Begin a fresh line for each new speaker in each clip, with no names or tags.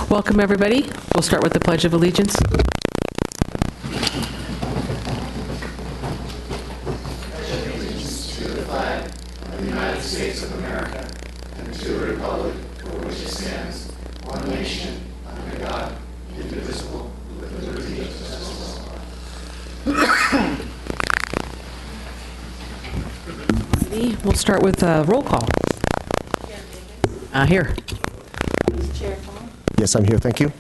Welcome, everybody. We'll start with the Pledge of Allegiance.
To the flag of the United States of America and to the republic for which it stands, one nation, under God, indivisible, with liberty and justice for all.
We'll start with roll call. Here.
Yes, I'm here. Thank you.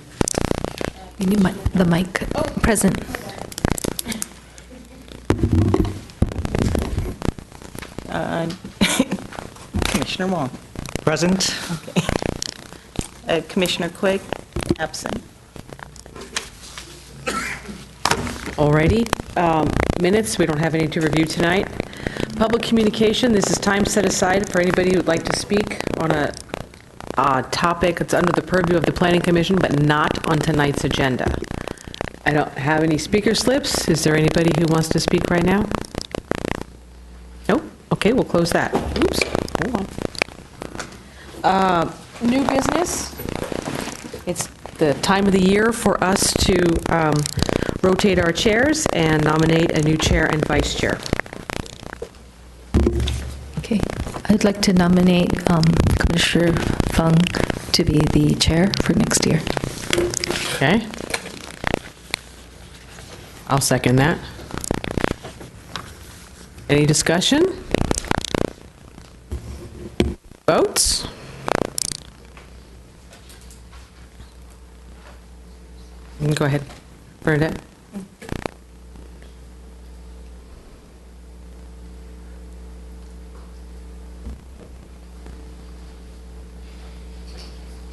You need the mic. Present.
Commissioner Wong. Present. Okay. Commissioner Quigg, absent.
Alrighty. Minutes, we don't have any to review tonight. Public communication, this is time set aside for anybody who would like to speak on a topic that's under the purview of the Planning Commission, but not on tonight's agenda. I don't have any speaker slips. Is there anybody who wants to speak right now? Nope. Okay, we'll close that. Oops, hold on. New business. It's the time of the year for us to rotate our chairs and nominate a new chair and vice chair.
Okay. I'd like to nominate Commissioner Fung to be the chair for next year.
Okay. I'll second that. Any discussion? Votes? Go ahead, Bernadette.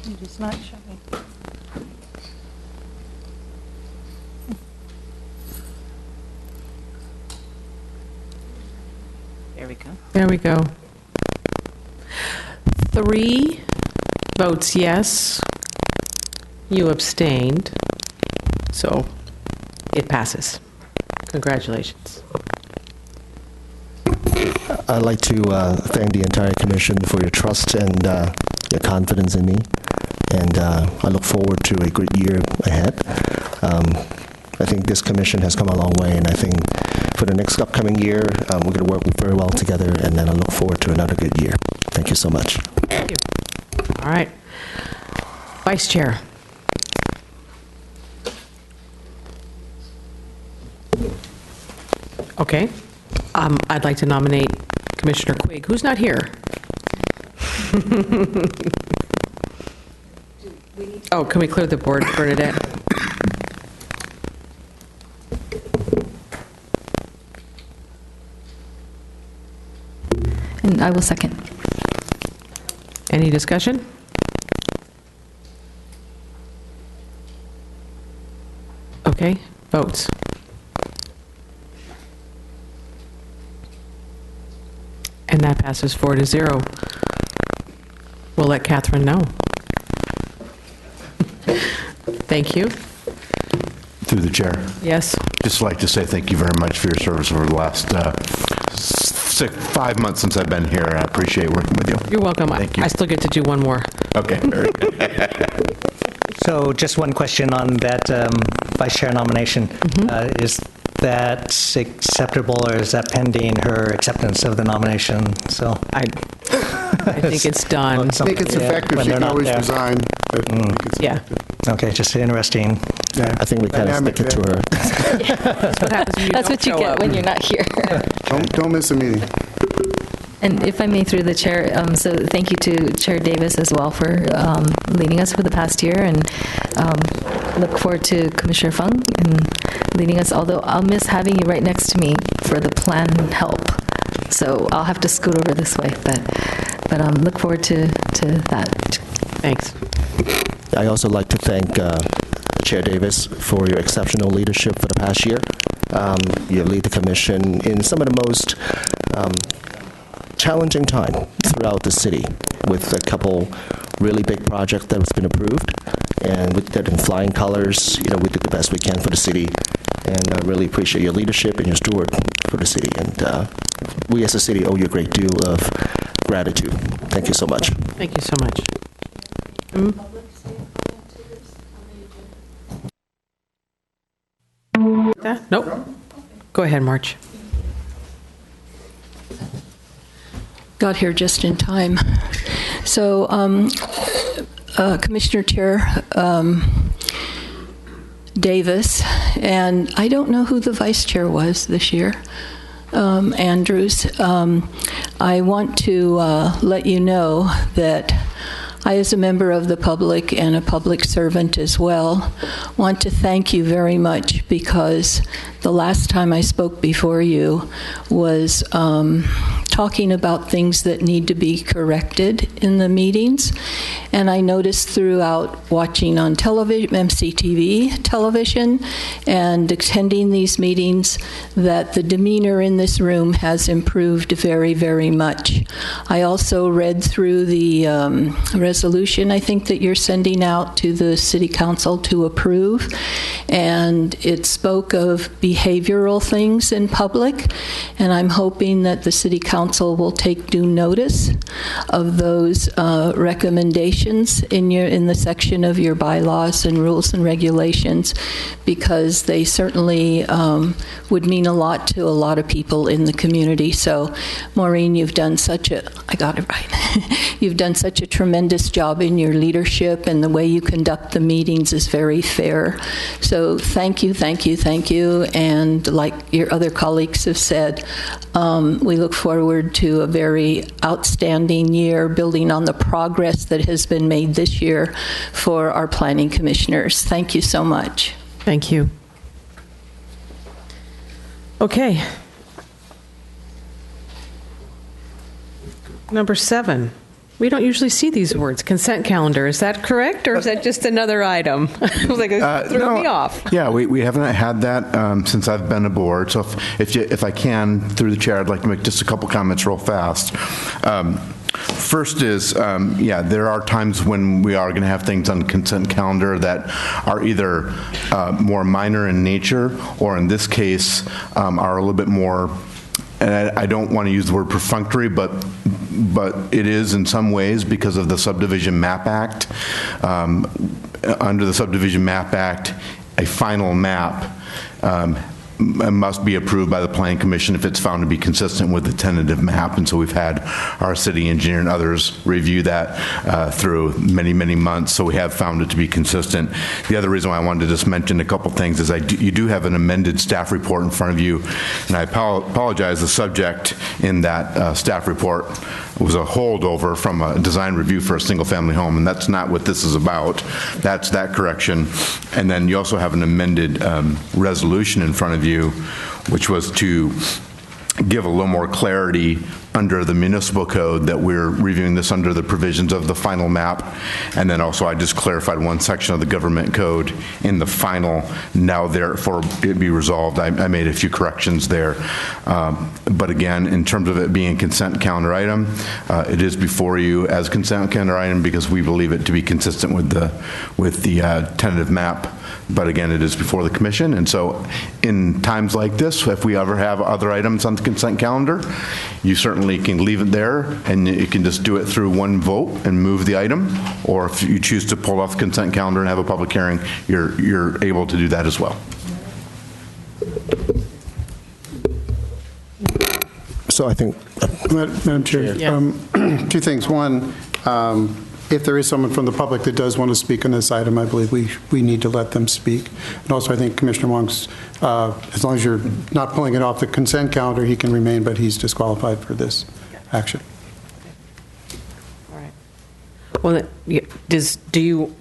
It is not showing. There we go.
There we go. 3 votes yes. You abstained. So it passes. Congratulations.
I'd like to thank the entire commission for your trust and your confidence in me. And I look forward to a great year ahead. I think this commission has come a long way, and I think for the next upcoming year, we're going to work very well together, and then I look forward to another good year. Thank you so much.
Thank you. All right. Vice Chair. Okay. I'd like to nominate Commissioner Quigg, who's not here. Oh, can we clear the board, Bernadette?
And I will second.
Any discussion? Okay, votes. And that passes 4-0. We'll let Catherine know. Thank you.
Through the chair.
Yes.
Just like to say thank you very much for your service over the last 5 months since I've been here. I appreciate working with you.
You're welcome.
Thank you.
I still get to do one more.
Okay. Very good.
So just one question on that vice chair nomination. Is that acceptable, or is that pending her acceptance of the nomination? So
I think it's done.
I think it's effective.
when
She
they're
can
not
always
there.
resign. but I think it's
Yeah.
effective.
Okay, just interesting.
Yeah.
I think we kind of
Dynamic
stick it to her.
That's what happens when you
That's
don't
what you
show
get
up.
when you're not here.
Don't miss a meeting.
And if I may, through the chair, so thank you to Chair Davis as well for leading us for the past year, and look forward to Commissioner Fung and leading us, although I'll miss having you right next to me for the plan help. So I'll have to scoot over this way, but look forward to that.
Thanks.
I also like to thank Chair Davis for your exceptional leadership for the past year. You lead the commission in some of the most challenging time throughout the city, with a couple really big projects that has been approved, and with that in flying colors, we did the best we can for the city, and I really appreciate your leadership and your steward for the city, and we as a city owe you a great deal of gratitude. Thank you so much.
Thank you so much. that? Nope. Go ahead, March.
Got here just in time. So, Commissioner Chair Davis, and I don't know who the vice chair was this year, Andrews. I want to let you know that I, as a member of the public and a public servant as well, want to thank you very much, because the last time I spoke before you was talking about things that need to be corrected in the meetings. And I noticed throughout watching on television, MCTV television, and attending these meetings, that the demeanor in this room has improved very, very much. I also read through the resolution, I think, that you're sending out to the City Council to approve, and it spoke of behavioral things in public, and I'm hoping that the City Council will take due notice of those recommendations in the section of your bylaws and rules and regulations, because they certainly would mean a lot to a lot of people in the community. So, Maureen, you've done I got it right. You've done such a tremendous job in your leadership, and the way you conduct the meetings is very fair. So thank you, thank you, thank you. And like your other colleagues have said, we look forward to a very outstanding year, building on the progress that has been made this year for our planning commissioners. Thank you so much.
Thank you. Okay. Number 7. We don't usually see these words, consent calendar. Is that correct, or is that just another item? I was like, it threw me off.
Yeah, we haven't had that since I've been aboard. So if I can, through the chair, I'd like to make just a couple comments real fast. First is, there are times when we are going to have things on the consent calendar that are either more minor in nature, or in this case, are a little bit more, and I don't want to use the word perfunctory, but it is in some ways because of the Subdivision Map Act. Under the Subdivision Map Act, a final map must be approved by the Planning Commission if it's found to be consistent with the tentative map. And so we've had our city engineer and others review that through many, many months. So we have found it to be consistent. The other reason why I wanted to just mention a couple things is you do have an amended staff report in front of you. And I apologize, the subject in that staff report was a holdover from a design review for a single-family home, and that's not what this is about. That's that correction. And then you also have an amended resolution in front of you, which was to give a little more clarity under the municipal code that we're reviewing this under the provisions of the final map. And then also I just clarified one section of the government code in the final, now therefore it be resolved. I made a few corrections there. But again, in terms of it being a consent calendar item, it is before you as consent calendar item because we believe it to be consistent with the tentative map. But again, it is before the commission. And so in times like this, if we ever have other items on the consent calendar, you certainly can leave it there and you can just do it through one vote and move the item. Or if you choose to pull off the consent calendar and have a public hearing, you're able to do that as well.
So I think,
Madam Chair, two things. One, if there is someone from the public that does want to speak on this item, I believe we need to let them speak. And also, I think Commissioner Wong's, as long as you're not pulling it off the consent calendar, he can remain, but he's disqualified for this action.
All right. Well, do you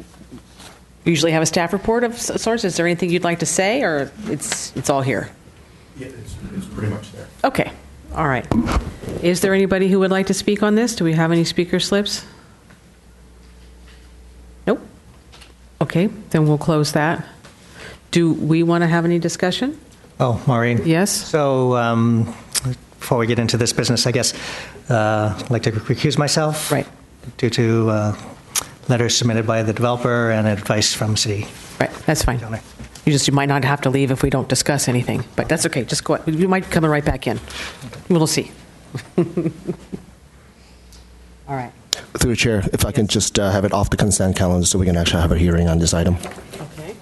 usually have a staff report of sorts? Is there anything you'd like to say, or it's all here?
Yeah, it's pretty much there.
Okay. All right. Is there anybody who would like to speak on this? Do we have any speaker slips? Nope. Okay, then we'll close that. Do we want to have any discussion?
Oh, Maureen?
Yes?
So before we get into this business, I guess I'd like to recuse myself.
Right.
Due to letters submitted by the developer and advice from city.
Right, that's fine. You might not have to leave if we don't discuss anything, but that's okay. Just go ahead. You might be coming right back in. We'll see. All right.
through the chair, if I can just have it off the consent calendar so we can actually have a hearing on this item.
Okay.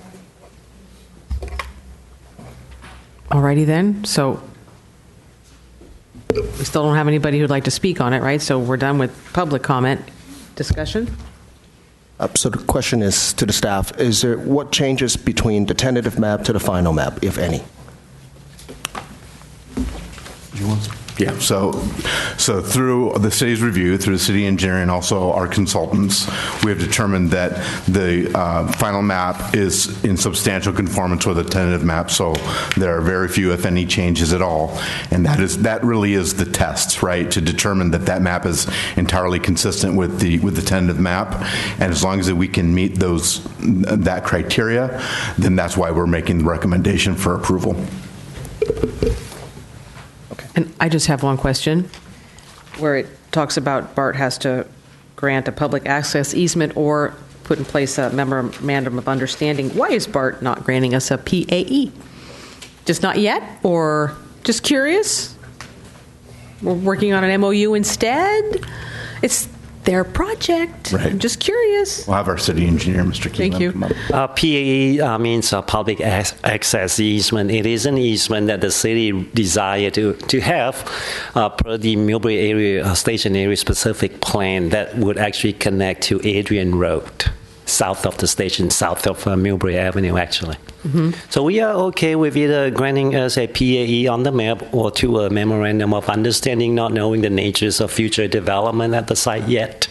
Alrighty then, so we still don't have anybody who'd like to speak on it, right? So we're done with public comment. Discussion?
So the question is to the staff, what changes between the tentative map to the final map, if any?
Yeah, so through the city's review, through the city engineer and also our consultants, we have determined that the final map is in substantial conformance with the tentative map, so there are very few, if any, changes at all. And that really is the test, right, to determine that that map is entirely consistent with the tentative map. And as long as we can meet that criteria, then that's why we're making the recommendation for approval.
And I just have one question, where it talks about BART has to grant a public access easement or put in place a memorandum of understanding. Why is BART not granting us a PAE? Just not yet, or just curious? We're working on an MOU instead? It's their project.
Right.
I'm just curious.
We'll have our city engineer, Mr. Keelan,
Thank you.
come up.
PAE means public access easement. It is an easement that the city desire to have per the Millbrae area station area specific plan that would actually connect to Adrian Road, south of the station, south of Millbrae Avenue, actually. Mm-hmm. So we are okay with either granting us a PAE on the map or to a memorandum of understanding, not knowing the natures of future development at the site yet.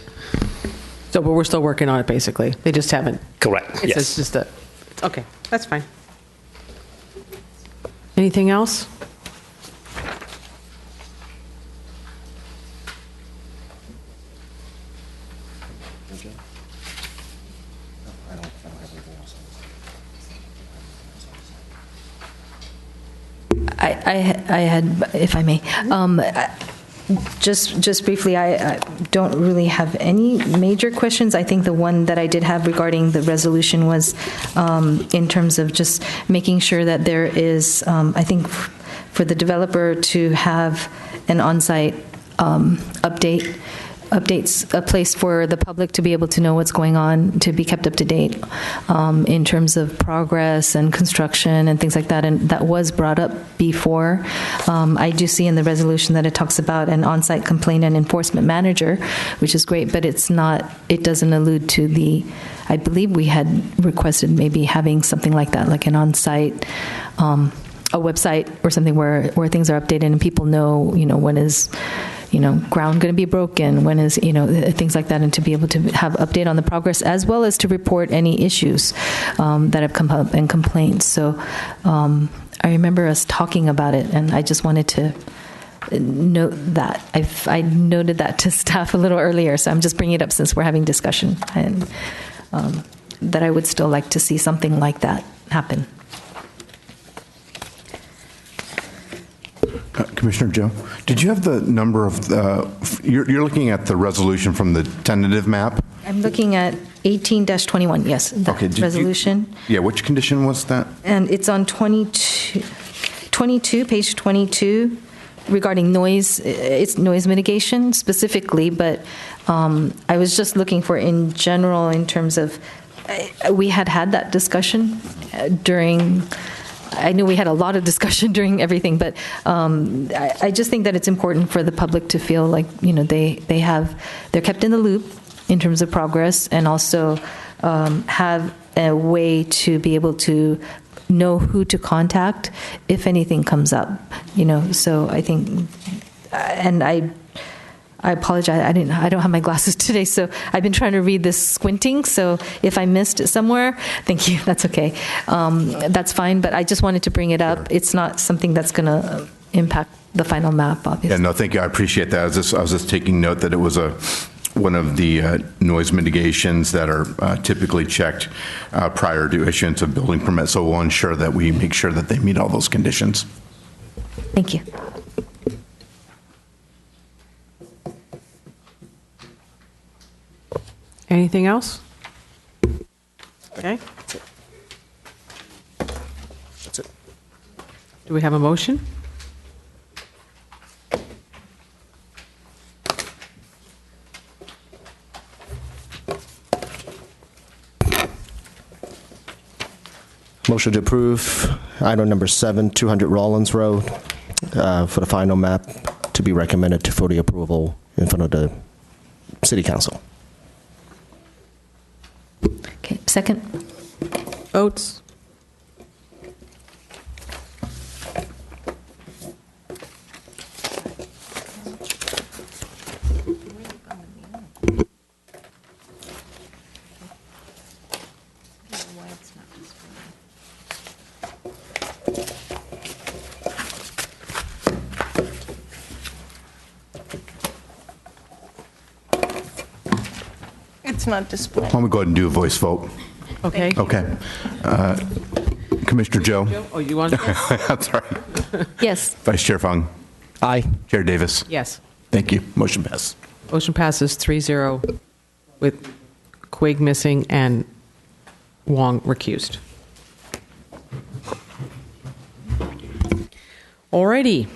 So, but we're still working on it, basically. They just haven't.
Correct.
It's just okay, that's fine. Anything else?
I had, if I may, just briefly, I don't really have any major questions. I think the one that I did have regarding the resolution was in terms of just making sure that there is, I think, for the developer to have an on-site updates, a place for the public to be able to know what's going on, to be kept up to date in terms of progress and construction and things like that. And that was brought up before. I do see in the resolution that it talks about an on-site complaint and enforcement manager, which is great, but it doesn't allude to I believe we had requested maybe having something like that, like an on-site, a website or something where things are updated and people know, when is ground going to be broken, when is, things like that, and to be able to have update on the progress as well as to report any issues that have come up and complaints. So I remember us talking about it, and I just wanted to note that. I noted that to staff a little earlier, so I'm just bringing it up since we're having discussion, and that I would still like to see something like that happen.
Commissioner Joe, did you have the number of, you're looking at the resolution from the tentative map?
I'm looking at 18-21, yes, the resolution.
Which condition was that?
And it's on 22, page 22, regarding noise, it's noise mitigation specifically, but I was just looking for in general in terms of, we had that discussion during, I know we had a lot of discussion during everything, but I just think that it's important for the public to feel like, they're kept in the loop in terms of progress, and also have a way to be able to know who to contact if anything comes up, so I think, and I apologize, I don't have my glasses today, so I've been trying to read this squinting, so if I missed it somewhere, thank you, that's okay. That's fine, but I just wanted to bring it up. Sure. It's not something that's going to impact the final map, obviously.
Yeah, no, thank you, I appreciate that. I was just taking note that it was one of the noise mitigations that are typically checked prior to issuance of building permits, so we'll ensure that we make sure that they meet all those conditions.
Thank you.
Anything else? Okay.
That's it.
Do we have a motion?
Motion to approve item number 7, 200 Rollins Road, for the final map to be recommended for the approval in front of the City Council.
Okay, second?
Votes?
It's not displayed.
Why don't we go ahead and do a voice vote?
Okay.
Okay. Commissioner Joe?
Oh, you want to?
That's all right.
Yes.
Vice Chair Fung?
Aye.
Chair Davis?
Yes.
Thank you. Motion passes.
Motion passes 3-0 with Quigg missing and Wong recused. Alrighty.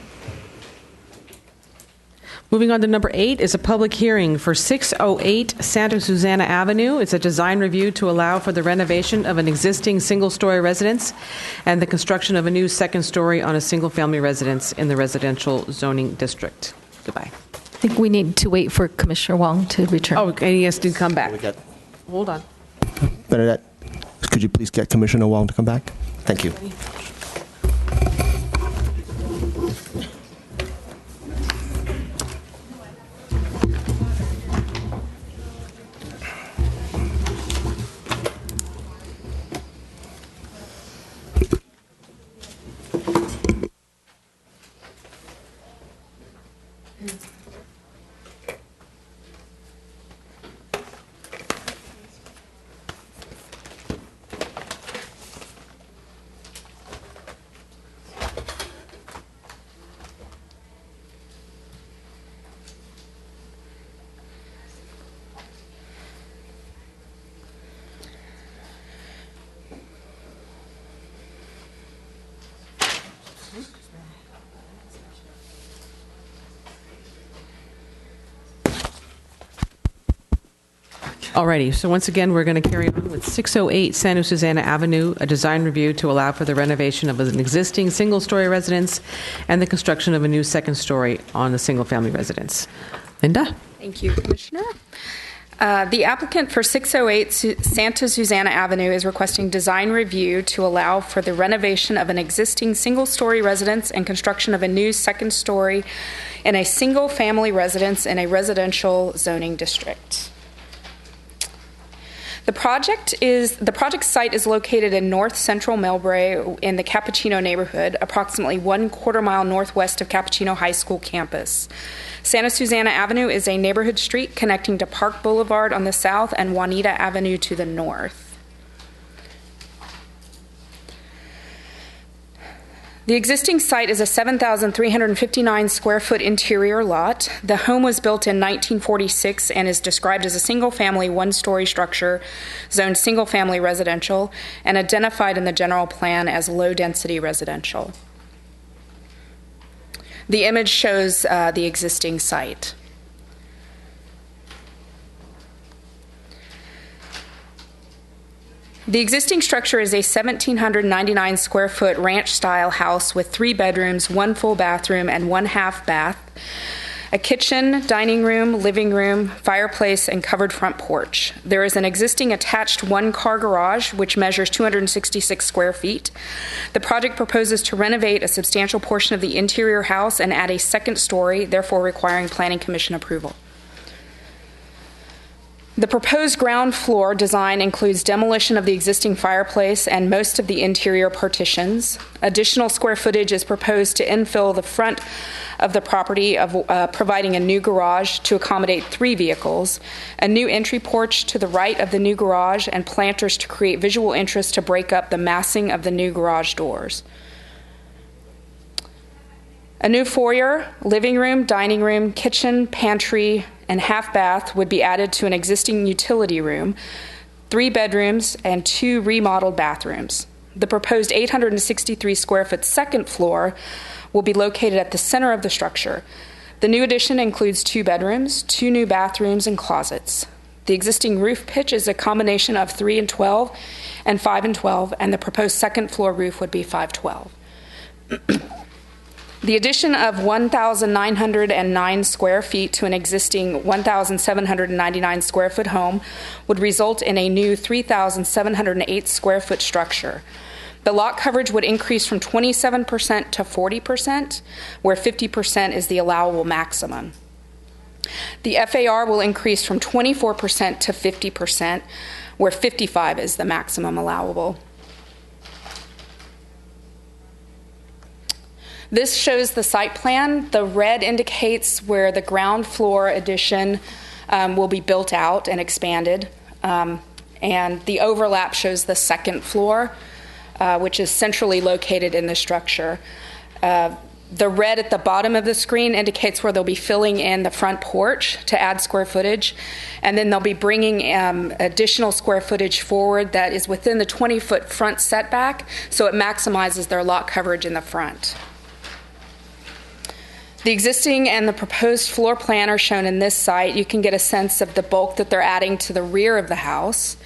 Moving on to number 8 is a public hearing for 608 Santa Susana Avenue. It's a design review to allow for the renovation of an existing single-story residence and the construction of a new second story on a single-family residence in the residential zoning district. Goodbye.
I think we need to wait for Commissioner Wong to return.
Oh, and he has to come back.
got-
Hold on.
Bernadette, could you please get Commissioner Wong to come back? Thank you.
Alrighty, so once again, we're going to carry on with 608 Santa Susana Avenue, a design review to allow for the renovation of an existing single-story residence and the construction of a new second story on a single-family residence. Linda?
Thank you, Commissioner. The applicant for 608 Santa Susana Avenue is requesting design review to allow for the renovation of an existing single-story residence and construction of a new second story in a single-family residence in a residential zoning district. The project site is located in north central Millbrae in the Cappuccino neighborhood, approximately 1/4 mile northwest of Cappuccino High School campus. Santa Susana Avenue is a neighborhood street connecting to Park Boulevard on the south and Juanita Avenue to the north. The existing site is a 7,359 square foot interior lot. The home was built in 1946 and is described as a single-family, one-story structure, zoned single-family residential, and identified in the general plan as low-density residential. The image shows the existing site. The existing structure is a 1,799 square foot ranch style house with 3 bedrooms, 1 full bathroom, and 1 half bath, a kitchen, dining room, living room, fireplace, and covered front porch. There is an existing attached 1-car garage, which measures 266 square feet. The project proposes to renovate a substantial portion of the interior house and add a second story, therefore requiring Planning Commission approval. The proposed ground floor design includes demolition of the existing fireplace and most of the interior partitions. Additional square footage is proposed to infill the front of the property, providing a new garage to accommodate 3 vehicles, a new entry porch to the right of the new garage, and planters to create visual interest to break up the massing of the new garage doors. A new foyer, living room, dining room, kitchen, pantry, and half bath would be added to an existing utility room, 3 bedrooms, and 2 remodeled bathrooms. The proposed 863 square foot second floor will be located at the center of the structure. The new addition includes 2 bedrooms, 2 new bathrooms, and closets. The existing roof pitch is a combination of 3 and 12 and 5 and 12, and the proposed second floor roof would be 512. The addition of 1,909 square feet to an existing 1,799 square foot home would result in a new 3,708 square foot structure. The lot coverage would increase from 27% to 40%, where 50% is the allowable maximum. The FAR will increase from 24% to 50%, where 55% is the maximum allowable. This shows the site plan. The red indicates where the ground floor addition will be built out and expanded. And the overlap shows the second floor, which is centrally located in the structure. The red at the bottom of the screen indicates where they'll be filling in the front porch to add square footage. And then they'll be bringing additional square footage forward that is within the 20-foot front setback, so it maximizes their lot coverage in the front. The existing and the proposed floor plan are shown in this site. You can get a sense of the bulk that they're adding to the rear of the house.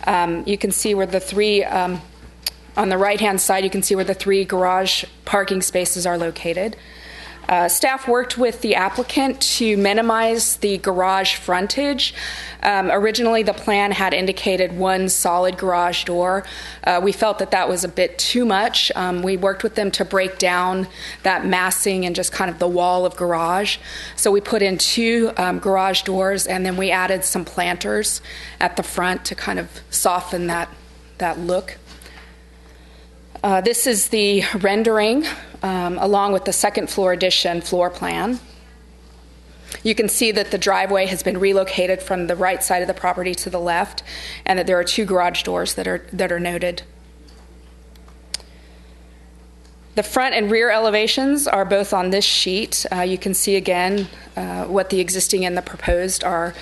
You can see where the three, on the right-hand side, you can see where the 3 garage parking spaces are located. Staff worked with the applicant to minimize the garage frontage. Originally, the plan had indicated 1 solid garage door. We felt that that was a bit too much. We worked with them to break down that massing and just kind of the wall of garage. So we put in 2 garage doors, and then we added some planters at the front to kind of soften that look. This is the rendering along with the second floor addition floor plan. You can see that the driveway has been relocated from the right side of the property to the left, and that there are 2 garage doors that are noted. The front and rear elevations are both on this sheet. You can see again what the existing and the proposed are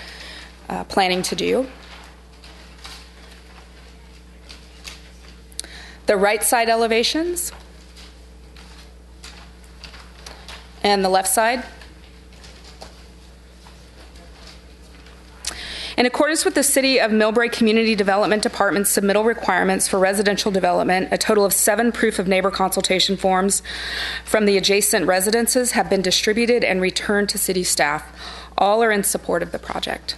planning to do. The right side elevations and the left side. In accordance with the City of Millbrae Community Development Department's submittal requirements for residential development, a total of 7 proof of neighbor consultation forms from the adjacent residences have been distributed and returned to city staff. All are in support of the project.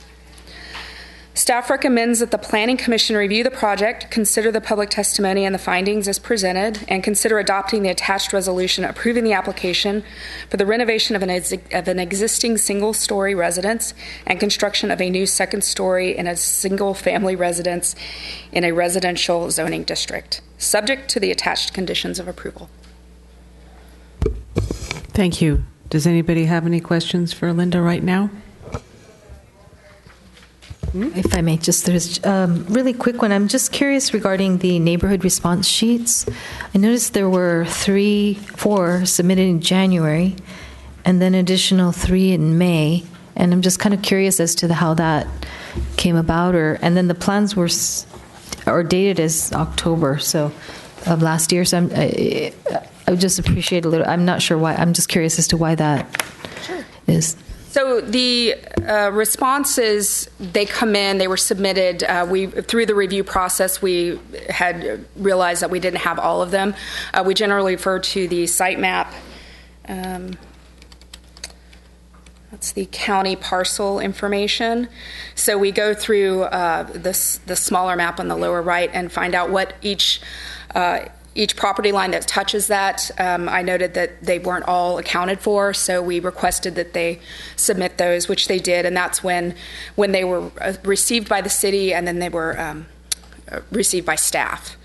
Staff recommends that the Planning Commission review the project, consider the public testimony and the findings as presented, and consider adopting the attached resolution approving the application for the renovation of an existing single-story residence and construction of a new second-story in a single-family residence in a residential zoning district, subject to the attached conditions of approval.
Thank you. Does anybody have any questions for Linda right now?
If I may, just there's a really quick one. I'm just curious regarding the neighborhood response sheets. I noticed there were 4 submitted in January, and then additional 3 in May. And I'm just kind of curious as to how that came about. And then the plans were dated as October of last year. So I would just appreciate a little. I'm not sure why. I'm just curious as to why that is.
So the responses, they come in, they were submitted. Through the review process, we had realized that we didn't have all of them. We generally refer to the site map. That's the county parcel information. So we go through the smaller map on the lower right and find out what each property line that touches that. I noted that they weren't all accounted for, so we requested that they submit those, which they did, and that's when they were received by the city, and then they were received by staff.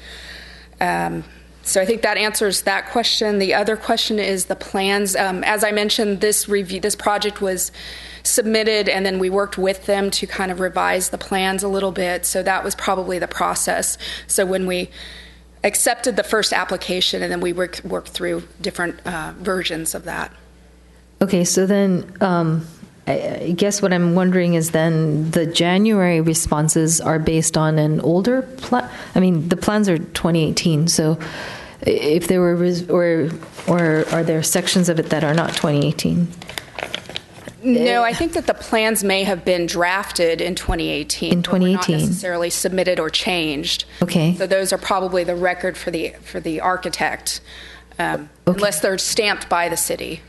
So I think that answers that question. The other question is the plans. As I mentioned, this project was submitted, and then we worked with them to kind of revise the plans a little bit, so that was probably the process. So when we accepted the first application, and then we worked through different versions of that. Okay,
so then I guess what I'm wondering is then the January responses are based on an older plan. I mean, the plans are 2018, so if there were, or are there sections of it that are not 2018?
No, I think that the plans may have been drafted in 2018.
In
but were not
2018.
necessarily submitted or changed.
Okay.
So those are probably the record for the architect, unless they're stamped by the city.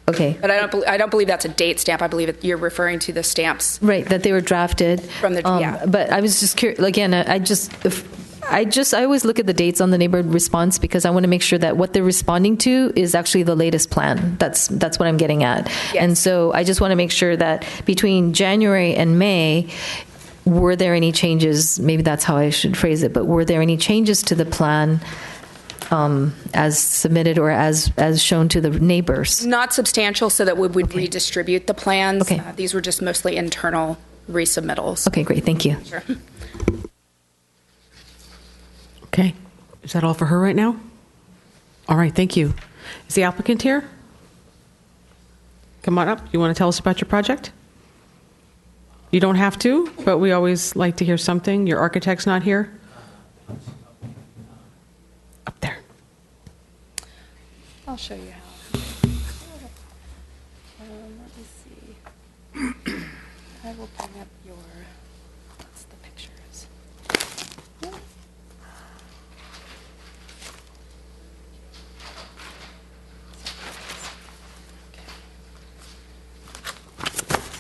Okay.
But I don't believe that's a date stamp. I believe that you're referring to the stamps.
Right, that they were drafted.
From the- yeah.
But I was just curious, again, I always look at the dates on the neighborhood response because I want to make sure that what they're responding to is actually the latest plan. That's what I'm getting at.
Yes.
And so I just want to make sure that between January and May, were there any changes? Maybe that's how I should phrase it, but were there any changes to the plan as submitted or as shown to the neighbors?
Not substantial, so that we would redistribute the plans.
Okay.
These were just mostly internal resubmittals.
Okay, great, thank you.
Sure.
Okay. Is that all for her right now? All right, thank you. Is the applicant here? Come on up. You want to tell us about your project? You don't have to, but we always like to hear something. Your architect's not here? Up there.
I'll show you how. Let me see. I will bring up what's the pictures?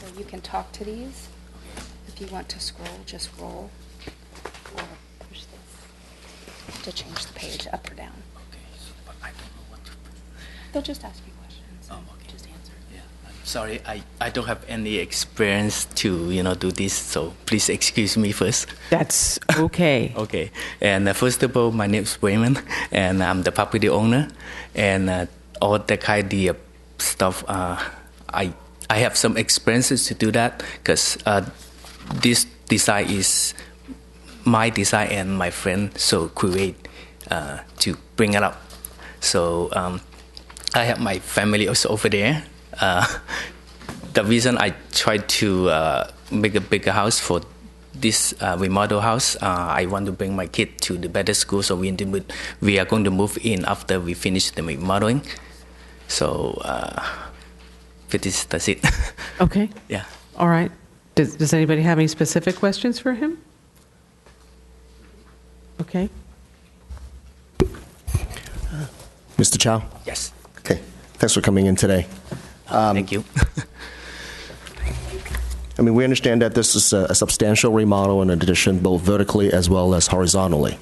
So you can talk to these. If you want to scroll, just scroll. Or push this to change the page up or down.
But I don't know what to.
They'll just ask you questions.
Oh, okay.
Just answer.
Yeah. I'm sorry, I don't have any experience to do this, so please excuse me first.
That's okay.
Okay. And first of all, my name is Raymond, and I'm the property owner, and all the kind of stuff. I have some experiences to do that because this design is my design and my friend so create to bring it up. So I have my family also over there. The reason I tried to make a bigger house for this remodel house, I want to bring my kid to the better school, so we are going to move in after we finish the remodeling. So that's it.
Okay.
Yeah.
All right. Does anybody have any specific questions for him? Okay.
Mr. Chow?
Yes.
Okay, thanks for coming in today.
Thank you.
I mean, we understand that this is a substantial remodel and addition, both vertically as well as horizontally.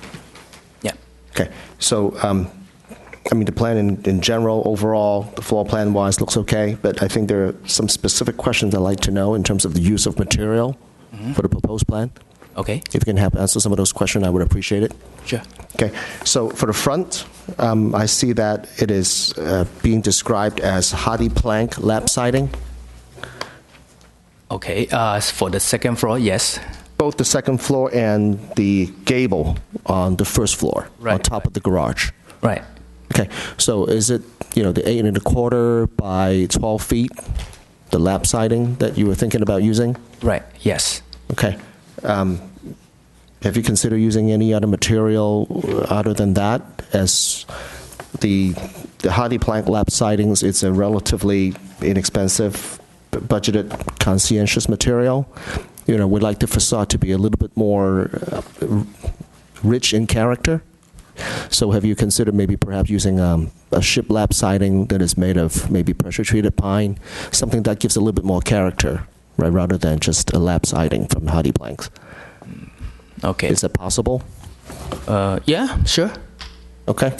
Yeah.
Okay, so, I mean, the plan in general, overall, the floor plan-wise looks okay, but I think there are some specific questions I'd like to know in terms of the use of material for the proposed plan.
Okay.
If you can help answer some of those questions, I would appreciate it.
Sure.
Okay, so for the front, I see that it is being described as hardy plank lap siding.
Okay. For the second floor, yes.
Both the second floor and the gable on the first floor, on
Right,
top of the garage.
Right.
Okay, so is it, the 8 1/4 by 12 feet, the lap siding that you were thinking about using?
Right. Yes.
Okay. Have you considered using any other material other than that? As the hardy plank lap sidings, it's a relatively inexpensive, budgeted, conscientious material. We'd like the facade to be a little bit more rich in character. So have you considered maybe perhaps using a shiplap siding that is made of maybe pressure-treated pine, something that gives a little bit more character, right, rather than just a lap siding from hardy planks?
Okay.
Is that possible?
Yeah, sure.
Okay.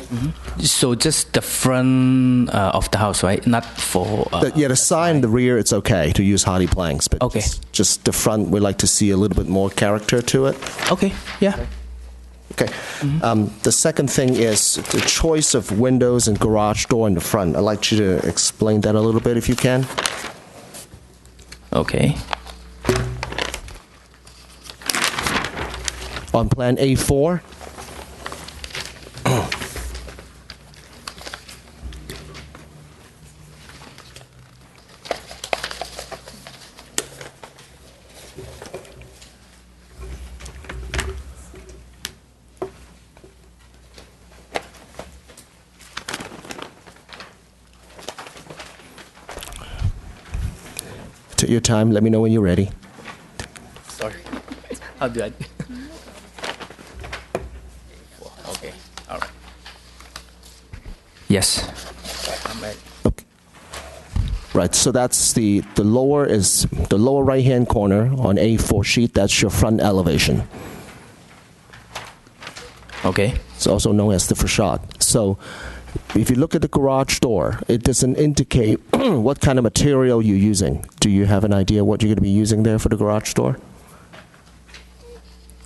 So just the front of the house, right? Not for...
The side and the rear, it's okay to use hardy planks, but
Okay.
just the front, we'd like to see a little bit more character to it.
Okay, yeah.
Okay. The second thing is the choice of windows and garage door in the front. I'd like you to explain that a little bit if you can.
Okay.
On plan A4, Take your time. Let me know when you're ready.
Sorry. How do I? Okay. All right. Yes. I'm ready.
Okay. Right, so that's the lower right-hand corner on A4 sheet. That's your front elevation.
Okay.
It's also known as the facade. So if you look at the garage door, it doesn't indicate what kind of material you're using. Do you have an idea what you're going to be using there for the garage door?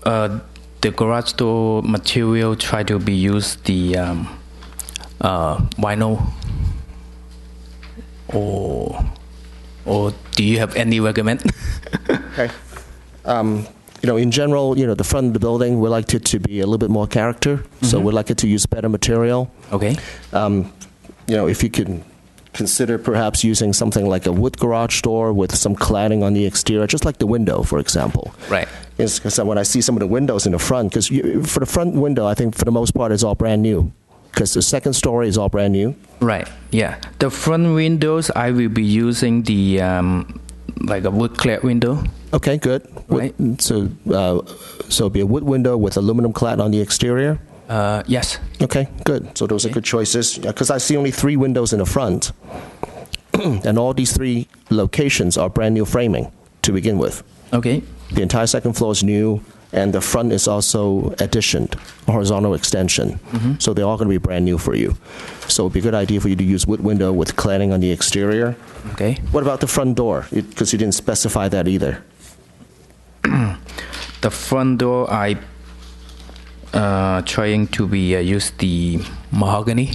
The garage door material try to be used the vinyl, or do you have any recommend?
Okay. In general, the front of the building, we like it to be a little bit more character, so we like it to use better material.
Okay.
If you can consider perhaps using something like a wood garage door with some cladding on the exterior, just like the window, for example.
Right.
Because when I see some of the windows in the front, because for the front window, I think for the most part it's all brand new, because the second story is all brand new.
Right. Yeah. The front windows, I will be using the like a wood clad window.
Okay, good.
Right.
So it'll be a wood window with aluminum clad on the exterior?
Yes.
Okay, good. So those are good choices. Because I see only 3 windows in the front. And all these 3 locations are brand new framing to begin with.
Okay.
The entire second floor is new, and the front is also additioned, horizontal extension. So they're all going to be brand new for you. So it'd be a good idea for you to use wood window with cladding on the exterior.
Okay.
What about the front door? Because you didn't specify that either.
The front door, I trying to be use the mahogany.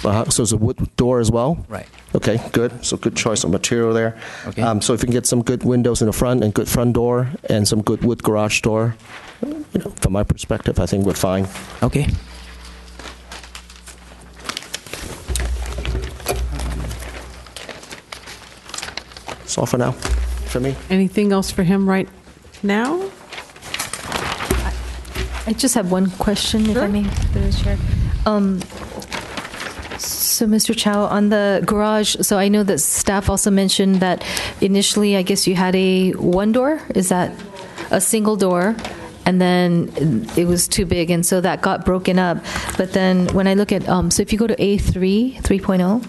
So it's a wood door as well?
Right.
Okay, good. So good choice of material there.
Okay.
So if you can get some good windows in the front and good front door and some good wood garage door, from my perspective, I think we're fine.
Okay.
That's all for now, for me.
Anything else for him right now?
I just have one question, if I may, through the chair. So, Mr. Chow, on the garage, so I know that staff also mentioned that initially, I guess you had a one door? Is that a single door? And then it was too big, and so that got broken up. But then when I look at, so if you go to A3, 3.0,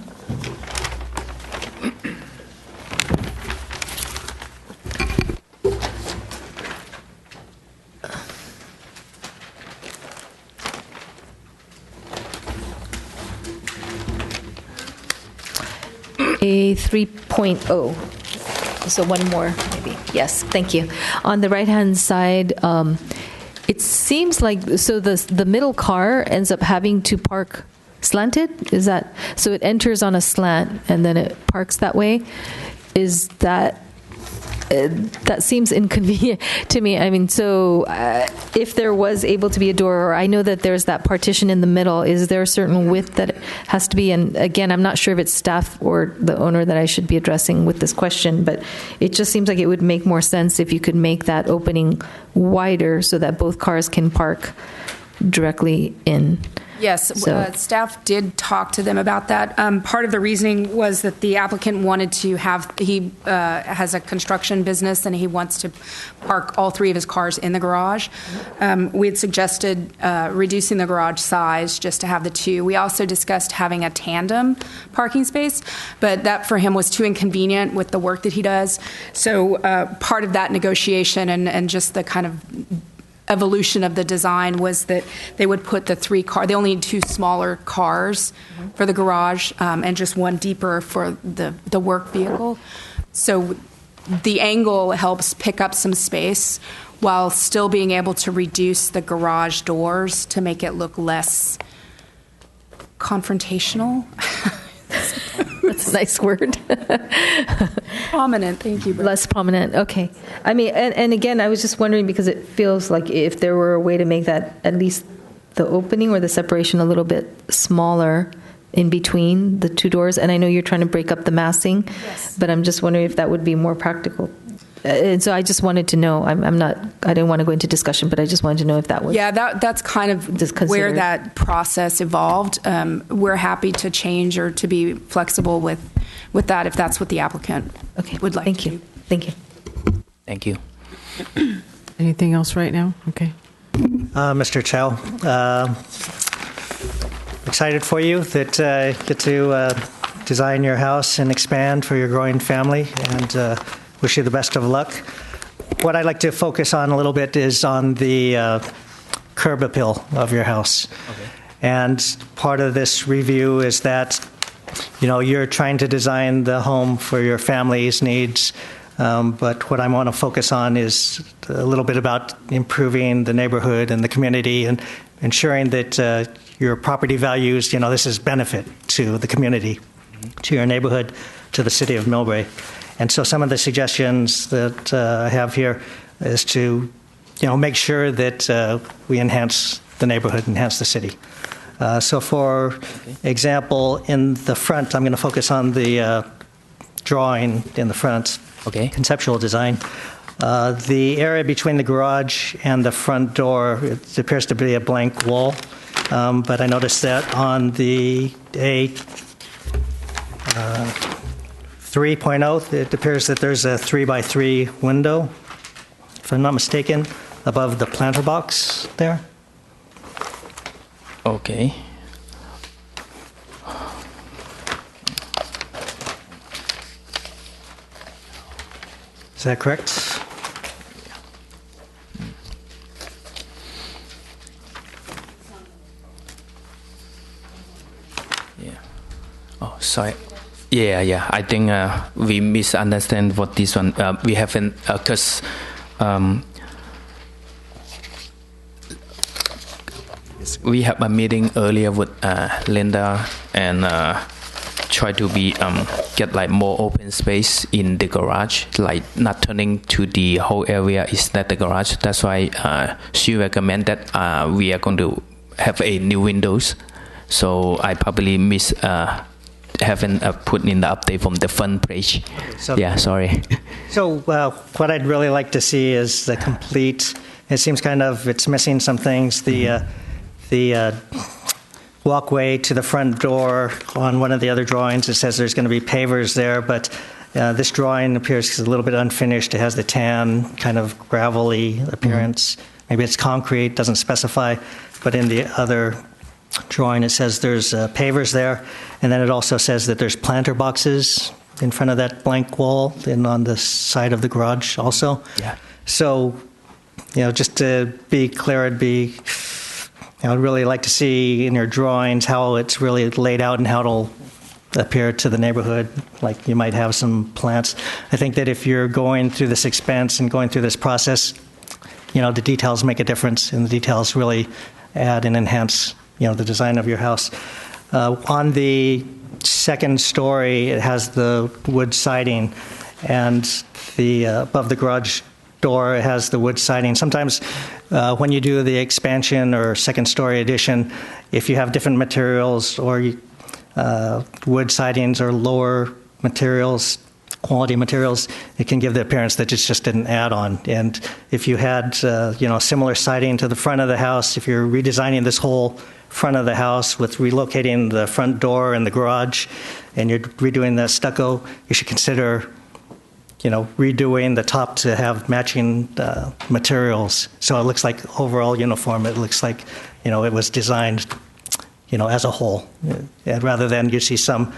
A 3.0. So one more, maybe. Yes, thank you. On the right-hand side, it seems like, so the middle car ends up having to park slanted? Is that, so it enters on a slant and then it parks that way? Is that, that seems inconvenient to me. I mean, so if there was able to be a door, or I know that there's that partition in the middle, is there a certain width that it has to be? And again, I'm not sure if it's staff or the owner that I should be addressing with this question, but it just seems like it would make more sense if you could make that opening wider so that both cars can park directly in.
Yes,
So-
staff did talk to them about that. Part of the reasoning was that the applicant wanted to have, he has a construction business and he wants to park all 3 of his cars in the garage. We had suggested reducing the garage size just to have the 2. We also discussed having a tandem parking space, but that for him was too inconvenient with the work that he does. So part of that negotiation and just the kind of evolution of the design was that they would put the 3 car, they only need 2 smaller cars for the garage and just one deeper for the work vehicle. So the angle helps pick up some space while still being able to reduce the garage doors to make it look less confrontational.
That's a nice word.
Prominent, thank you. Brett.
Less prominent, okay. I mean, and again, I was just wondering because it feels like if there were a way to make that, at least the opening or the separation a little bit smaller in between the 2 doors, and I know you're trying to break up the massing,
Yes.
but I'm just wondering if that would be more practical. And so I just wanted to know, I didn't want to go into discussion, but I just wanted to know if that was.
Yeah, that's kind of
Just
where
considered.
that process evolved. We're happy to change or to be flexible with that if that's what the applicant
Okay,
would like
thank
to
you.
do.
Thank you.
Thank you.
Anything else right now? Okay.
Mr. Chow, excited for you that you get to design your house and expand for your growing family, and wish you the best of luck. What I'd like to focus on a little bit is on the curb appeal of your house. Okay. And part of this review is that, you're trying to design the home for your family's needs, but what I want to focus on is a little bit about improving the neighborhood and the community and ensuring that your property values, this is benefit to the community, to your neighborhood, to the city of Millbrae. And so some of the suggestions that I have here is to, make sure that we enhance the neighborhood, enhance the city. So for example, in the front, I'm going to focus on the drawing in the front, conceptual design. The area between the garage and the front door, it appears to be a blank wall, but I noticed that on the A3.0, it appears that there's a 3x3 window, if I'm not mistaken, above the planter box there.
Okay.
Is that correct?
Yeah. Oh, sorry. Yeah. I think we misunderstand what this one. We haven't, because we have a meeting earlier with Linda and try to be get like more open space in the garage, like not turning to the whole area is not the garage. That's why she recommend that we are going to have a new windows. So I probably haven't put in the update from the front page.
So,
yeah, sorry.
So what I'd really like to see is the complete. It seems it's missing some things. The walkway to the front door on one of the other drawings, it says there's going to be pavers there, but this drawing appears a little bit unfinished. It has the tan, kind of gravelly appearance. Maybe it's concrete, doesn't specify, but in the other drawing it says there's pavers there, and then it also says that there's planter boxes in front of that blank wall and on the side of the garage also.
Yeah.
So, just to be clear, I would really like to see in your drawings how it's really laid out and how it'll appear to the neighborhood, like you might have some plants. I think that if you're going through this expense and going through this process, the details make a difference, and the details really add and enhance, the design of your house. On the second story, it has the wood siding, and the above the garage door, it has the wood siding. Sometimes when you do the expansion or second story addition, if you have different materials or wood sidings or lower materials, quality materials, it can give the appearance that it's just an add-on. And if you had similar siding to the front of the house, if you're redesigning this whole front of the house with relocating the front door and the garage, and you're redoing the stucco, you should consider redoing the top to have matching materials. So it looks like overall uniform. It looks like, it was designed, as a whole. And rather than you see some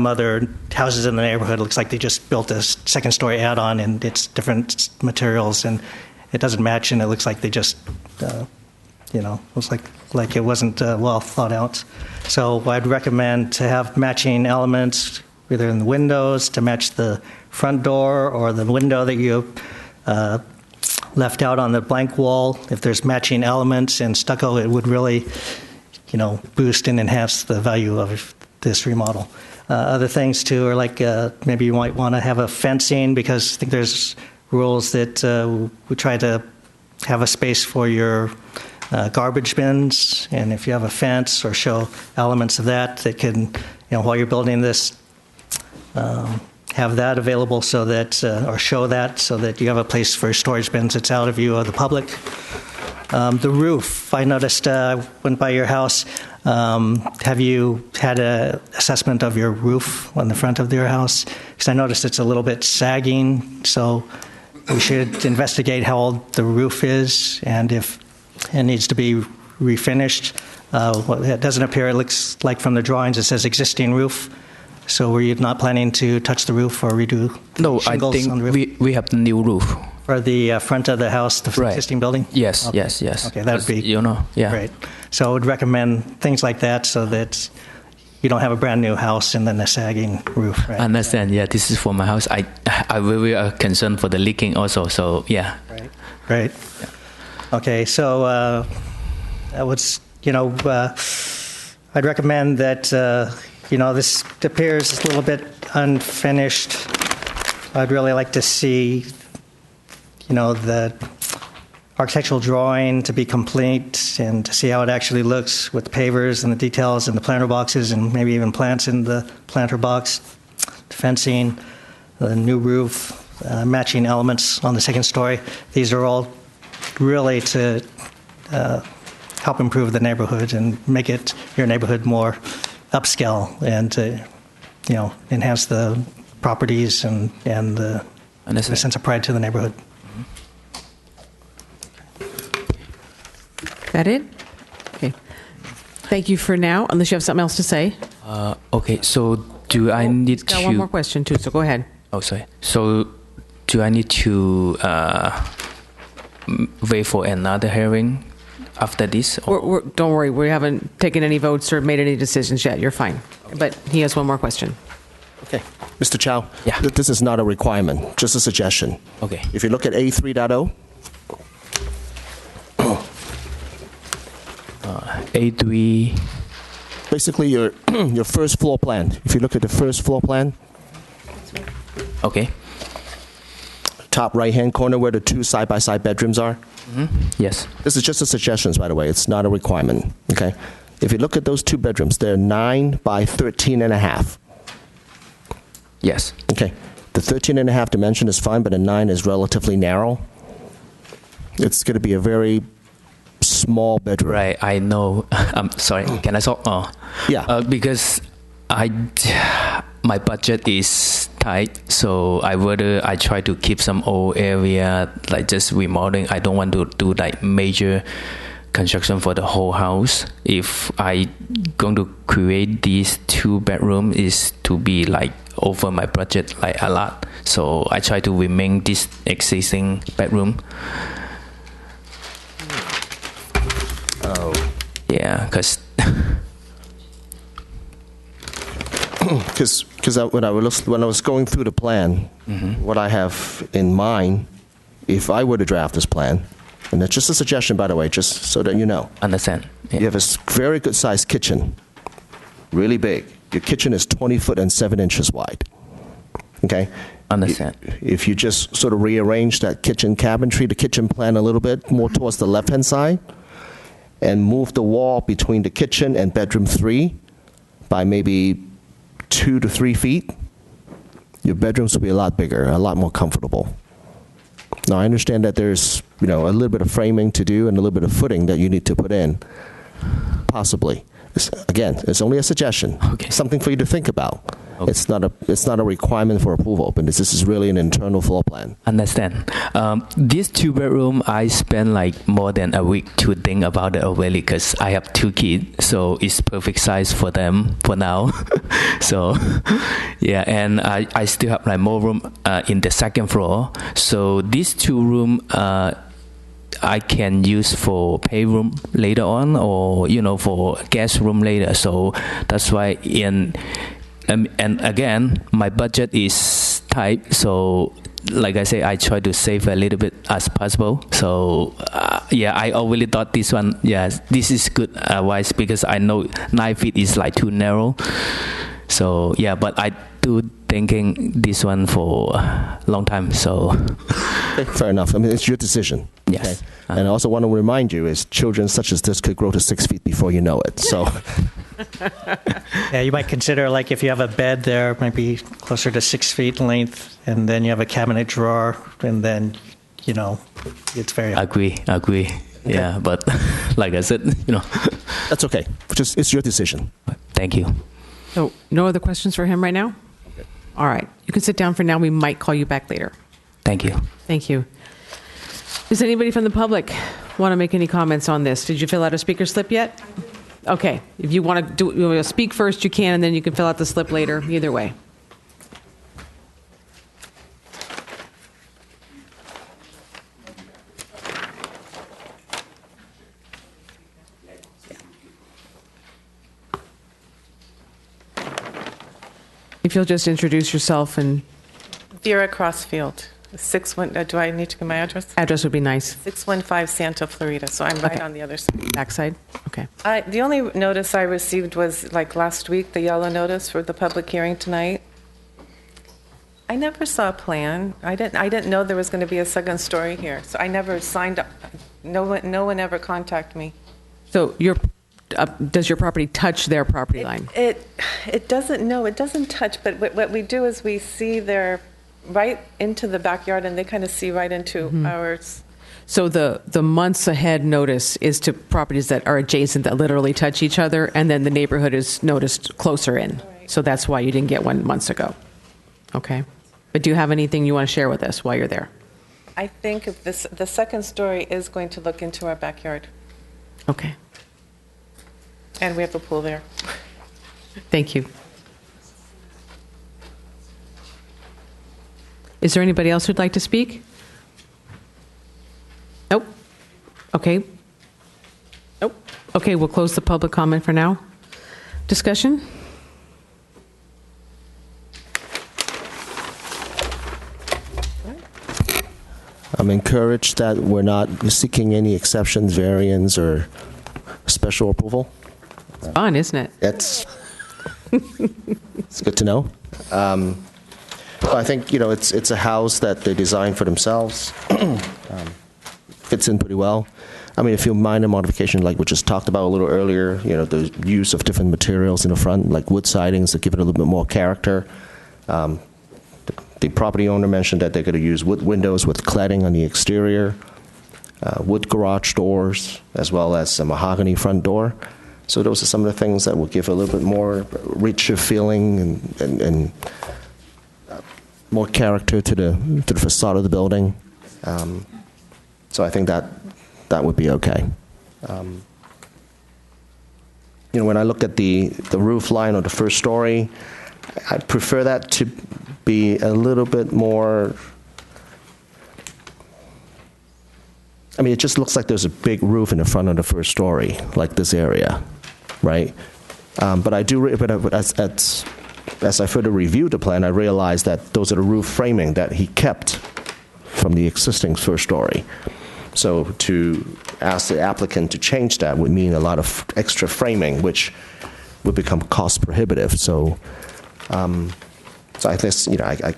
other houses in the neighborhood, it looks like they just built a second story add-on and it's different materials and it doesn't match and it looks like they just, looks like it wasn't well thought out. So I'd recommend to have matching elements either in the windows to match the front door or the window that you left out on the blank wall. If there's matching elements and stucco, it would really, boost and enhance the value of this remodel. Other things too are like maybe you might want to have a fencing, because I think there's rules that we try to have a space for your garbage bins, and if you have a fence or show elements of that can, while you're building this, have that available so that, or show that so that you have a place for storage bins that's out of view of the public. The roof, I noticed, went by your house. Have you had an assessment of your roof on the front of your house? Because I noticed it's a little bit sagging, so we should investigate how old the roof is and if it needs to be refinished. Well, it doesn't appear, it looks like from the drawings it says existing roof. So were you not planning to touch the roof or redo
No, I
shingles
think
on the roof?
we have the new roof.
For the front of the house, the
Right.
existing building?
Yes,
Okay.
yes.
Okay, that would be
yeah.
great. So I would recommend things like that so that you don't have a brand-new house and then a sagging roof, right?
I understand. Yeah, this is for my house. I very concerned for the leaking also. So yeah.
Right. Great. Okay, so I would, I'd recommend that, this appears a little bit unfinished. I'd really like to see, the architectural drawing to be complete and to see how it actually looks with pavers and the details and the planter boxes and maybe even plants in the planter box, fencing, the new roof, matching elements on the second story. These are all really to help improve the neighborhood and make your neighborhood more upscale and to, enhance the properties and the sense of pride to the neighborhood.
That it? Okay. Thank you for now, unless you have something else to say.
Okay, so do I need
Got
to...
one more question, too, so go ahead.
Oh, sorry. So do I need to wait for another hearing after this?
Don't worry, we haven't taken any votes or made any decisions yet. You're fine. But he has one more question.
Okay. Mr. Chow,
Yeah.
This is not a requirement, just a suggestion.
Okay.
If you look at A3.0,
A3...
basically your your first floor plan. If you look at the first floor plan,
Okay.
top right-hand corner where the two side-by-side bedrooms are,
Yes.
this is just a suggestion, by the way. It's not a requirement, okay? If you look at those two bedrooms, they're 9 by 13 and a half.
Yes.
Okay. The 13 and a half dimension is fine, but the 9 is relatively narrow. It's going to be a very small bedroom.
Right, I know. I'm sorry. Can I talk? Oh.
Yeah.
Because my budget is tight, so I try to keep some old area, like just remodeling. I don't want to do like major construction for the whole house. If I going to create these 2-bedroom is to be like over my budget like a lot. So I try to remain this existing bedroom.
Oh.
Yeah, because
when I was going through the plan, what I have in mind, if I were to draft this plan, and it's just a suggestion, by the way, just so that you know.
understand. Yeah.
You have a very good sized kitchen, really big. Your kitchen is 20 foot and 7 inches wide. Okay?
Understand.
If you just sort of rearrange that kitchen cabinetry, the kitchen plan a little bit more towards the left-hand side, and move the wall between the kitchen and bedroom 3 by maybe 2 to 3 feet, your bedrooms will be a lot bigger, a lot more comfortable. Now, I understand that there's, a little bit of framing to do and a little bit of footing that you need to put in, possibly. Again, it's only a suggestion,
Okay.
something for you to think about.
Okay.
It's not a requirement for approval, but this is really an internal floor plan.
Understand. This 2-bedroom, I spent like more than a week to think about it already because I have 2 kids, so it's perfect size for them for now. So, yeah, and I still have like more room in the second floor. So this 2-room, I can use for playroom later on, or for guest room later. So that's why and again, my budget is tight, so like I say, I try to save a little bit as possible. So I already thought this one, this is good advice because I know 9 feet is like too narrow. So but I do thinking this one for a long time. So
Okay, fair enough. I mean, it's your decision.
Yes.
Okay? And I also want to remind you is children such as this could grow to 6 feet before you know it. So
Yeah, you might consider, like, if you have a bed there, it might be closer to 6 feet in length, and then you have a cabinet drawer, and then, it's very...
agree. Yeah, but like I said,
That's okay. It's your decision.
thank you.
So, no other questions for him right now? All right. You can sit down for now. We might call you back later.
Thank you.
Thank you. Does anybody from the public want to make any comments on this? Did you fill out a speaker slip yet? Okay. If you want to speak first, you can, and then you can fill out the slip later. Either way. If you'll just introduce yourself and
Vera Crossfield, do I need to give my address?
address would be nice.
615 Santa Florida, so I'm right
Okay.
on the other side.
Backside? Okay.
The only notice I received was like last week, the yellow notice for the public hearing tonight. I never saw a plan. I didn't know there was going to be a second story here, so I never signed up. No one ever contacted me.
So does your property touch their property line?
It doesn't. No, it doesn't touch. But what we do is we see their right into the backyard, and they kind of see right into ours.
So the months ahead notice is to properties that are adjacent that literally touch each other, and then the neighborhood is noticed closer in.
Right.
So that's why you didn't get one months ago. Okay. But do you have anything you want to share with us while you're there?
I think if the second story is going to look into our backyard,
Okay.
and we have a pool there.
Thank you. Is there anybody else who'd like to speak? Nope. Okay. Nope. Okay, we'll close the public comment for now. Discussion?
I'm encouraged that we're not seeking any exceptions, variance, or special approval.
It's fun, isn't it?
It's good to know. I think, it's a house that they designed for themselves. Fits in pretty well. I mean, a few minor modifications, like we just talked about a little earlier, the use of different materials in the front, like wood sidings, to give it a little bit more character. The property owner mentioned that they're going to use wood windows with cladding on the exterior, wood garage doors, as well as a mahogany front door. So those are some of the things that will give a little bit more richer feeling and more character to the facade of the building. So I think that would be okay. When I look at the roof line of the first story, I'd prefer that to be a little bit more. I mean, it just looks like there's a big roof in the front of the first story, like this area, right? But as I further reviewed the plan, I realized that those are the roof framing that he kept from the existing first story. So to ask the applicant to change that would mean a lot of extra framing, which would become cost prohibitive. So I guess, I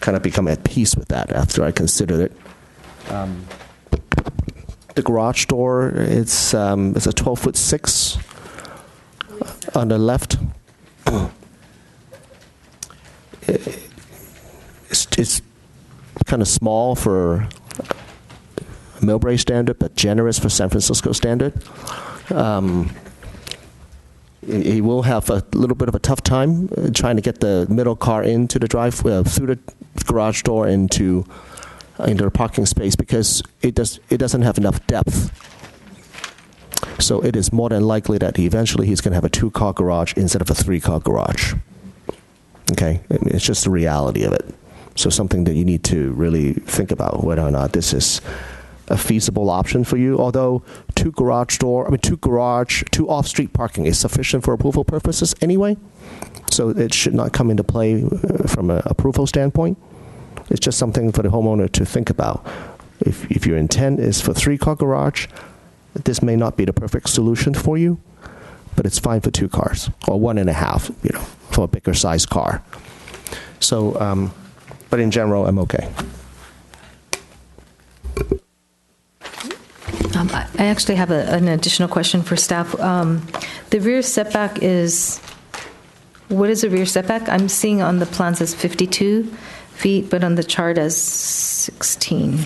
kind of become at peace with that after I considered it. The garage door, it's a 12'6" on the left. It's kind of small for Millbrae standard, but generous for San Francisco standard. He will have a little bit of a tough time trying to get the middle car into the driveway, through the garage door into the parking space, because it doesn't have enough depth. So it is more than likely that eventually he's going to have a 2-car garage instead of a 3-car garage. Okay, I mean, it's just the reality of it. So something that you need to really think about whether or not this is a feasible option for you. Although two off-street parking is sufficient for approval purposes anyway, so it should not come into play from an approval standpoint. It's just something for the homeowner to think about. If your intent is for 3-car garage, this may not be the perfect solution for you, but it's fine for 2 cars or 1.5, for a bigger size car. So, but in general, I'm okay.
I actually have an additional question for staff. The rear setback what is the rear setback? I'm seeing on the plans as 52 feet, but on the chart as 16.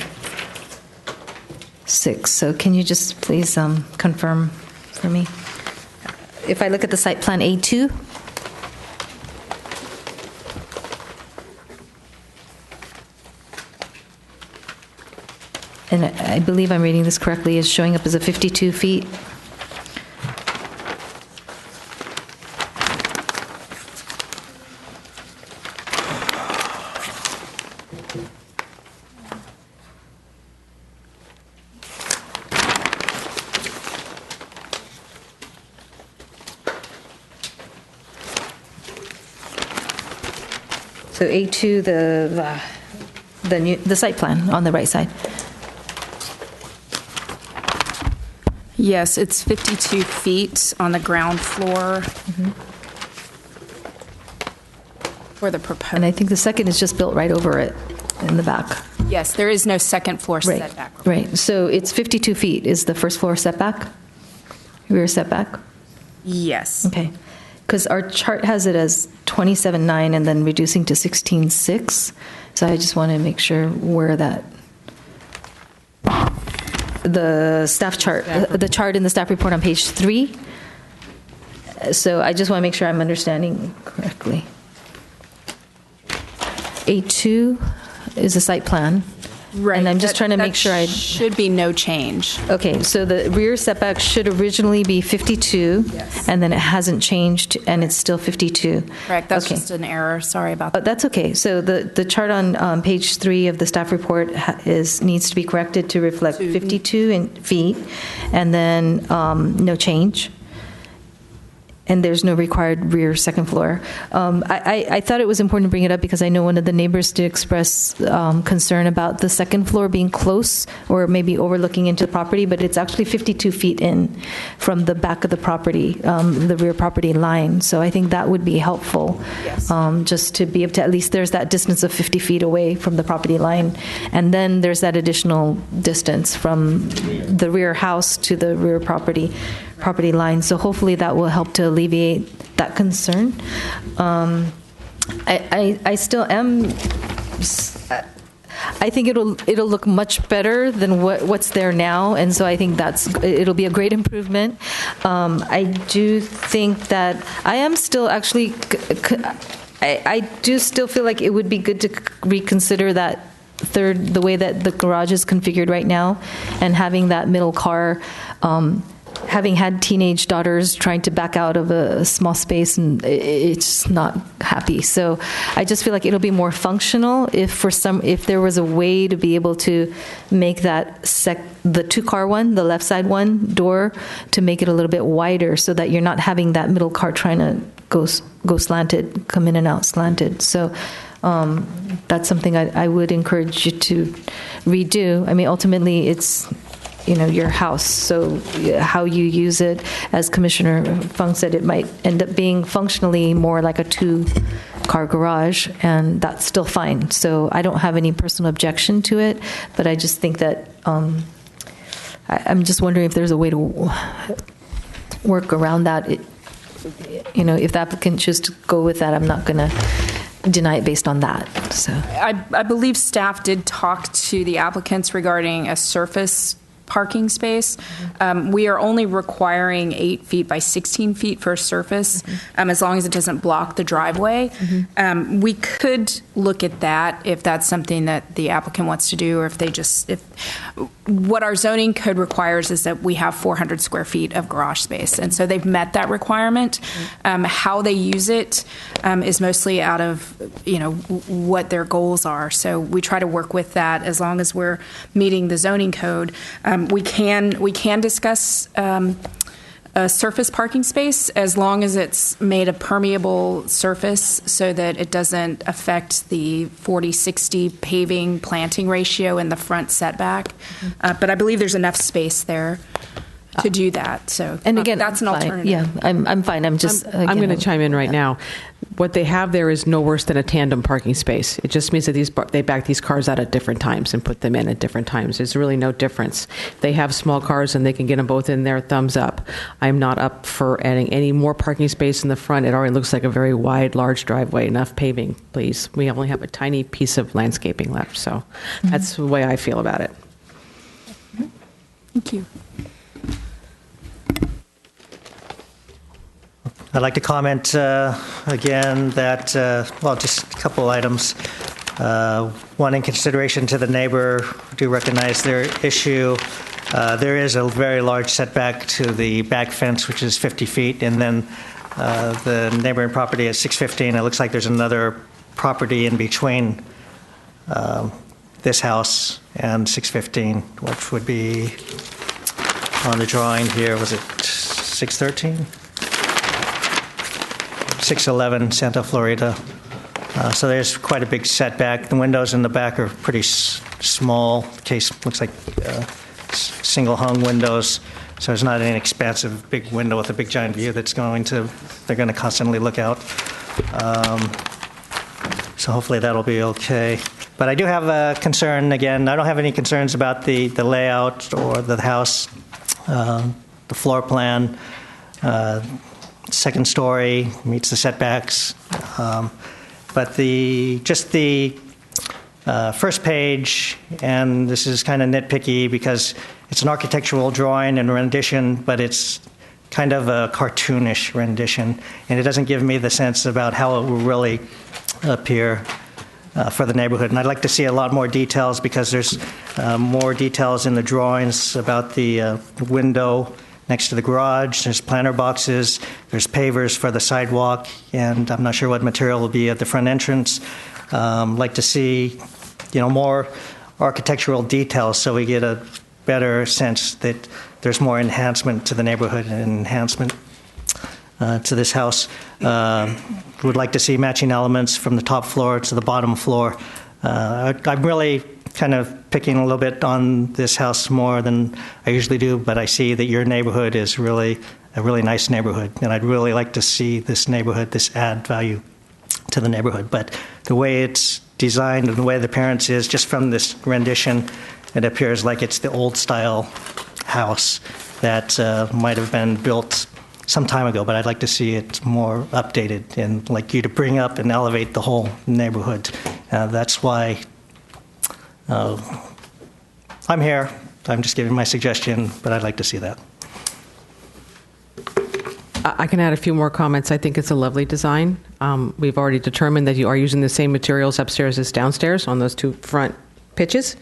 6. So can you just please confirm for me? If I look at the site plan A2, and I believe I'm reading this correctly, is showing up as a 52 feet. So A2, the site plan on the right side.
Yes, it's 52 feet on the ground floor for the proposed.
And I think the second is just built right over it in the back.
Yes, there is no second floor
Right,
setback.
right. So it's 52 feet is the first floor setback, rear setback?
Yes.
Okay. Because our chart has it as 27.9 and then reducing to 16.6. So I just want to make sure where that, the staff chart, the chart in the staff report on page 3. So I just want to make sure I'm understanding correctly. A2 is a site plan.
Right.
And I'm just trying to make sure I...
should be no change.
Okay, so the rear setback should originally be 52,
Yes.
and then it hasn't changed, and it's still 52.
Correct, that's
Okay.
just an error, sorry about that.
That's okay. So the chart on page 3 of the staff report needs to be corrected to reflect 52 feet, and then no change. And there's no required rear second floor. I thought it was important to bring it up because I know one of the neighbors did express concern about the second floor being close or maybe overlooking into the property, but it's actually 52 feet in from the back of the property, the rear property line. So I think that would be helpful, just to be able to, at least there's that distance of 50 feet away from the property line. And then there's that additional distance from the rear house to the rear property line. So hopefully that will help to alleviate that concern. I still am. I think it'll look much better than what's there now, and so I think it'll be a great improvement. I do think that I am still actually. I do still feel like it would be good to reconsider that the way that the garage is configured right now, and having that middle car. Having had teenage daughters trying to back out of a small space, and it's not happy. So I just feel like it'll be more functional if there was a way to be able to make that the 2-car one, the left side one door, to make it a little bit wider so that you're not having that middle car trying to go slanted, come in and out slanted. So that's something I would encourage you to redo. I mean, ultimately, it's your house. So how you use it, as Commissioner Fung said, it might end up being functionally more like a 2-car garage, and that's still fine. So I don't have any personal objection to it, but I just think that I'm just wondering if there's a way to work around that. If the applicant chooses to go with that, I'm not going to deny it based on that. So
I believe staff did talk to the applicants regarding a surface parking space. We are only requiring 8 feet by 16 feet for a surface, as long as it doesn't block the driveway. We could look at that if that's something that the applicant wants to do, or if what our zoning code requires is that we have 400 square feet of garage space, and so they've met that requirement. How they use it is mostly out of what their goals are. So we try to work with that as long as we're meeting the zoning code. We can discuss a surface parking space as long as it's made a permeable surface so that it doesn't affect the 40-60 paving planting ratio in the front setback. But I believe there's enough space there to do that. So,
and again,
that's an alternative.
Yeah, I'm fine. I'm
I'm going to chime in right now. What they have there is no worse than a tandem parking space. It just means that they back these cars out at different times and put them in at different times. There's really no difference. They have small cars and they can get them both in there, thumbs up. I'm not up for adding any more parking space in the front. It already looks like a very wide, large driveway. Enough paving, please. We only have a tiny piece of landscaping left, so that's the way I feel about it.
Thank you.
I'd like to comment again that, well, just a couple items. One, in consideration to the neighbor, do recognize their issue. There is a very large setback to the back fence, which is 50 feet, and then the neighboring property is 615. It looks like there's another property in between this house and 615, which would be on the drawing here. Was it 613? 611 Santa Florida. So there's quite a big setback. The windows in the back are pretty small. Case looks like single hung windows. So it's not an expansive big window with a big giant view they're going to constantly look out. So hopefully that'll be okay. But I do have a concern, again, I don't have any concerns about the layout or the house, the floor plan. Second story meets the setbacks. But the first page, and this is kind of nitpicky because it's an architectural drawing and rendition, but it's kind of a cartoonish rendition, and it doesn't give me the sense about how it will really appear for the neighborhood. And I'd like to see a lot more details because there's more details in the drawings about the window next to the garage. There's planter boxes, there's pavers for the sidewalk, and I'm not sure what material will be at the front entrance. Like to see, more architectural details so we get a better sense that there's more enhancement to the neighborhood and enhancement to this house. Would like to see matching elements from the top floor to the bottom floor. I'm really kind of picking a little bit on this house more than I usually do, but I see that your neighborhood is really a really nice neighborhood, and I'd really like to see this neighborhood, this add value to the neighborhood. But the way it's designed and the way the appearance is, just from this rendition, it appears like it's the old style house that might have been built some time ago, but I'd like to see it more updated and like you to bring up and elevate the whole neighborhood. That's why I'm here. I'm just giving my suggestion, but I'd like to see that.
I can add a few more comments. I think it's a lovely design. We've already determined that you are using the same materials upstairs as downstairs on those two front pitches.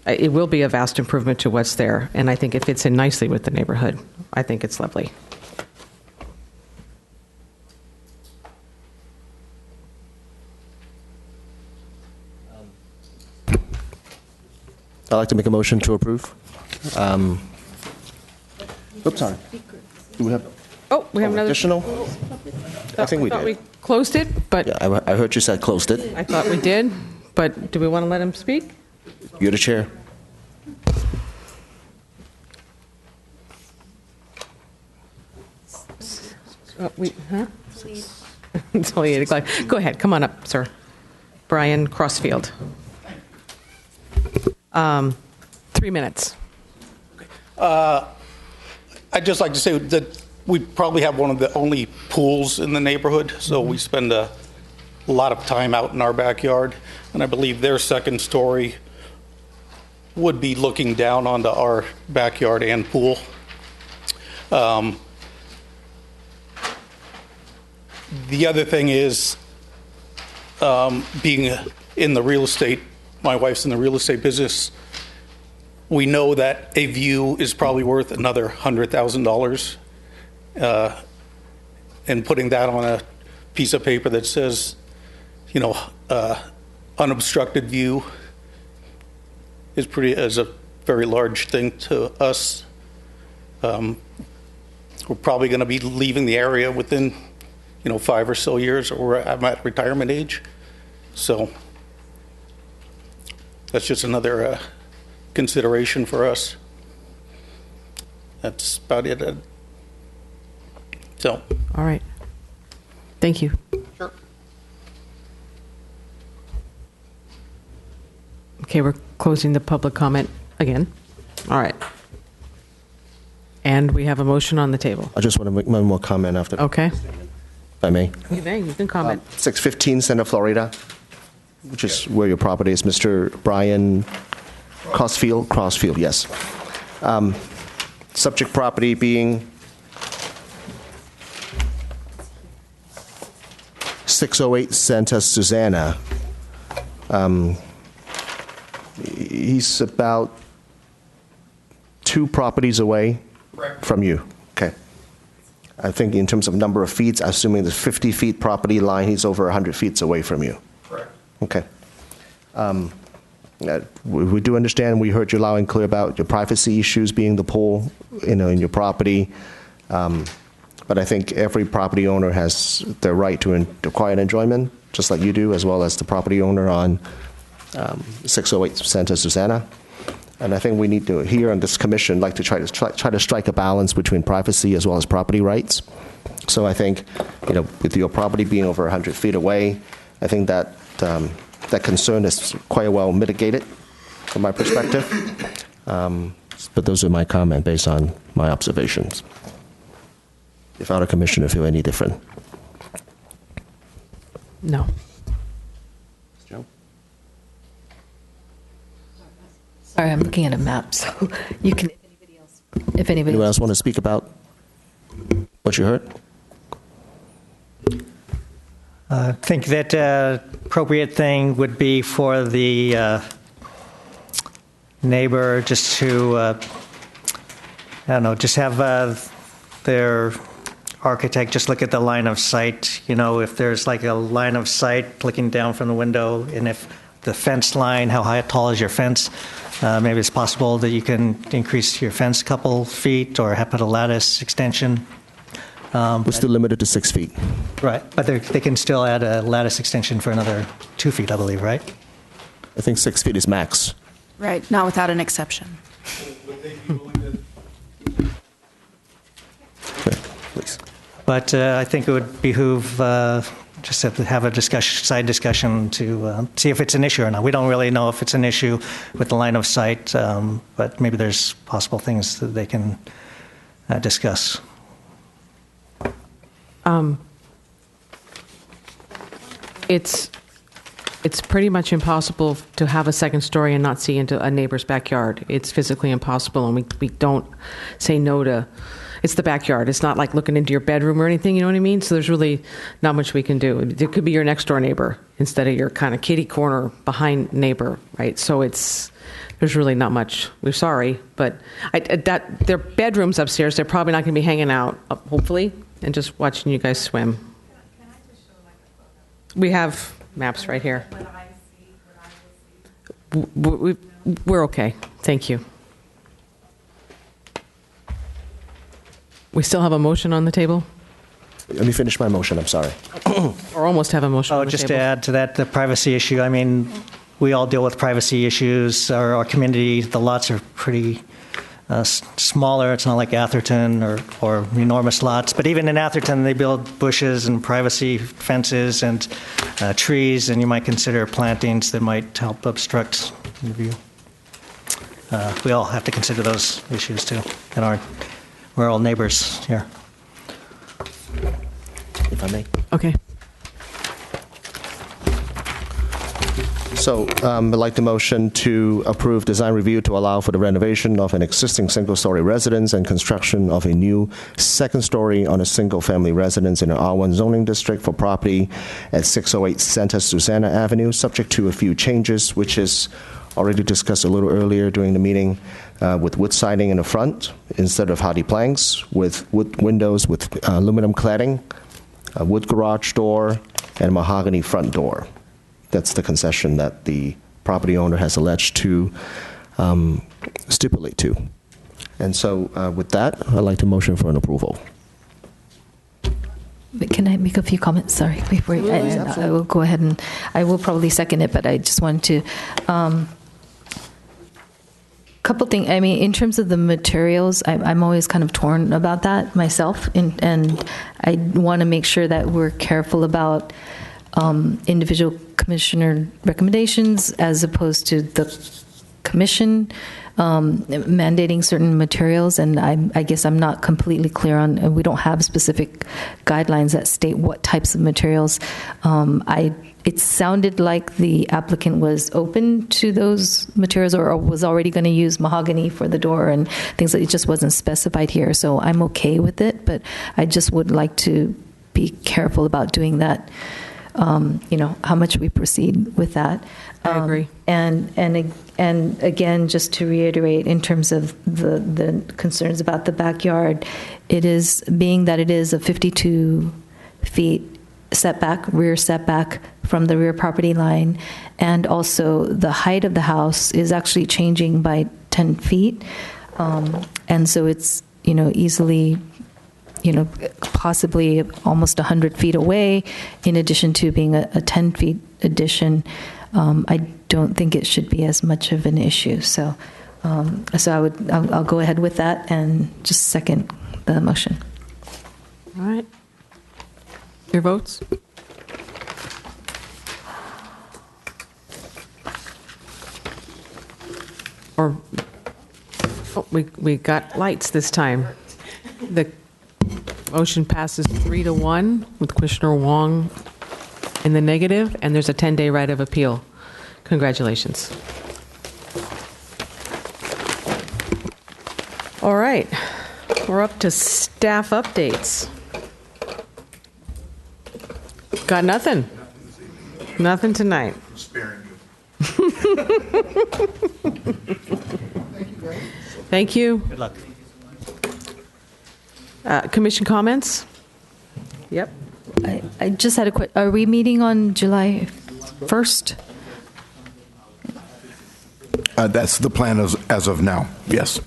It will be a vast improvement to what's there, and I think it fits in nicely with the neighborhood. I think it's lovely.
I'd like to make a motion to approve. Oops, sorry. Do we have
We have another
additional? I think we
thought
did.
we closed it, but
Yeah, I heard you said closed it.
I thought we did. But do we want to let him speak?
You're the chair.
It's only 8 o'clock. Go ahead. Come on up, sir. Brian Crossfield. 3 minutes.
I'd just like to say that we probably have one of the only pools in the neighborhood, so we spend a lot of time out in our backyard, and I believe their second story would be looking down onto our backyard and pool. The other thing is, being in the real estate, my wife's in the real estate business, we know that a view is probably worth another $100,000. And putting that on a piece of paper that says, unobstructed view is a very large thing to us. We're probably going to be leaving the area within, 5 or so years, or I'm at retirement age. So that's just another consideration for us. That's about it. So.
All right. Thank you.
Sure.
Okay, we're closing the public comment again. All right. And we have a motion on the table.
I just want to make one more comment after.
Okay.
If I may.
You may. You can comment.
615 Santa Florida, which is where your property is, Mr. Brian Crossfield, yes. Subject property being 608 Santa Susana. He's about 2 properties away from you. Okay. I think in terms of number of feet, assuming the 50 feet property line, he's over 100 feet away from you.
Correct.
Okay. We do understand, we heard you loud and clear about your privacy issues being the pool, in your property. But I think every property owner has the right to quiet enjoyment, just like you do, as well as the property owner on 608 Santa Susana. And I think we need to, here on this commission, like to try to strike a balance between privacy as well as property rights. So I think, with your property being over 100 feet away, I think that that concern is quite well mitigated from my perspective. But those are my comments based on my observations. If other commissioners feel any different.
No.
Joe?
Sorry, I'm looking at a map, so you can, if anybody
Anyone else want to speak about what you heard?
I think that appropriate thing would be for the neighbor just to, I don't know, just have their architect just look at the line of sight. If there's like a line of sight looking down from the window, and if the fence line, how tall is your fence? Maybe it's possible that you can increase your fence a couple feet or put a lattice extension.
We're still limited to 6 feet.
Right, but they can still add a lattice extension for another 2 feet, I believe, right?
I think 6 feet is max.
Right, not without an exception.
Would they be willing to?
Okay, please.
But I think it would behoove just to have a side discussion to see if it's an issue or not. We don't really know if it's an issue with the line of sight, but maybe there's possible things that they can discuss.
It's pretty much impossible to have a second story and not see into a neighbor's backyard. It's physically impossible, and we don't say no to. It's the backyard. It's not like looking into your bedroom or anything. You know what I mean? So there's really not much we can do. It could be your next door neighbor instead of your kind of kitty corner behind neighbor, right? So there's really not much. We're sorry, but their bedrooms upstairs. They're probably not going to be hanging out, hopefully, and just watching you guys swim. We have maps right here. We're okay. Thank you. We still have a motion on the table?
Let me finish my motion, I'm sorry.
Or almost have a motion on the
just
table.
to add to that, the privacy issue, I mean, we all deal with privacy issues. Our community, the lots are pretty smaller. It's not like Atherton or enormous lots. But even in Atherton, they build bushes and privacy fences and trees, and you might consider plantings that might help obstruct the view. We all have to consider those issues, too, and we're all neighbors here.
If I may.
Okay.
So I'd like the motion to approve design review to allow for the renovation of an existing single-story residence and construction of a new second story on a single-family residence in an R1 zoning district for property at 608 Santa Susana Avenue, subject to a few changes, which is already discussed a little earlier during the meeting, with wood siding in the front instead of hardy planks, with wood windows with aluminum cladding, a wood garage door, and a mahogany front door. That's the concession that the property owner has alleged to stipulate to. And so with that, I'd like to motion for an approval.
Can I make a few comments? Sorry, before I will go ahead and I will probably second it, but I just want to. Couple things. I mean, in terms of the materials, I'm always kind of torn about that myself, and I want to make sure that we're careful about individual commissioner recommendations as opposed to the commission mandating certain materials, and I guess I'm not completely clear on, we don't have specific guidelines that state what types of materials. It sounded like the applicant was open to those materials or was already going to use mahogany for the door and things that it just wasn't specified here. So I'm okay with it, but I just would like to be careful about doing that, how much we proceed with that.
I agree.
And again, just to reiterate, in terms of the concerns about the backyard, it is, being that it is a 52 feet rear setback from the rear property line, and also the height of the house is actually changing by 10 feet. And so it's, easily, possibly almost 100 feet away, in addition to being a 10 feet addition. I don't think it should be as much of an issue. So, I'll go ahead with that and just second the motion.
All right. Your votes? Or, we got lights this time. The motion passes 3-1 with Commissioner Wong in the negative, and there's a 10-day right of appeal. Congratulations. All right, we're up to staff updates. Got nothing? Nothing tonight.
Sparing you.
Thank you.
Good luck.
Commission comments? Yep.
I just had a quick, are we meeting on July 1st?
That's the plan as of now, yes.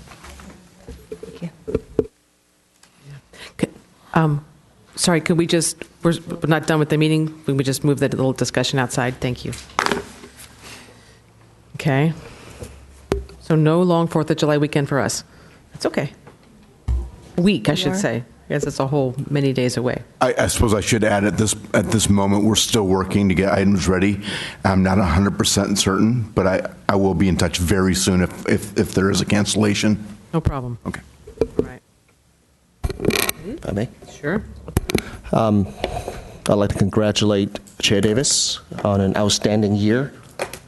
Sorry, could we just, we're not done with the meeting. We would just move that little discussion outside. Thank you. Okay. So no long 4th of July weekend for us. That's okay. Week, I should say. I guess it's a whole many days away.
I suppose I should add at this moment, we're still working to get items ready. I'm not 100% certain, but I will be in touch very soon if there is a cancellation.
No problem.
Okay.
All right.
If I may.
Sure.
I'd like to congratulate Chair Davis on an outstanding year,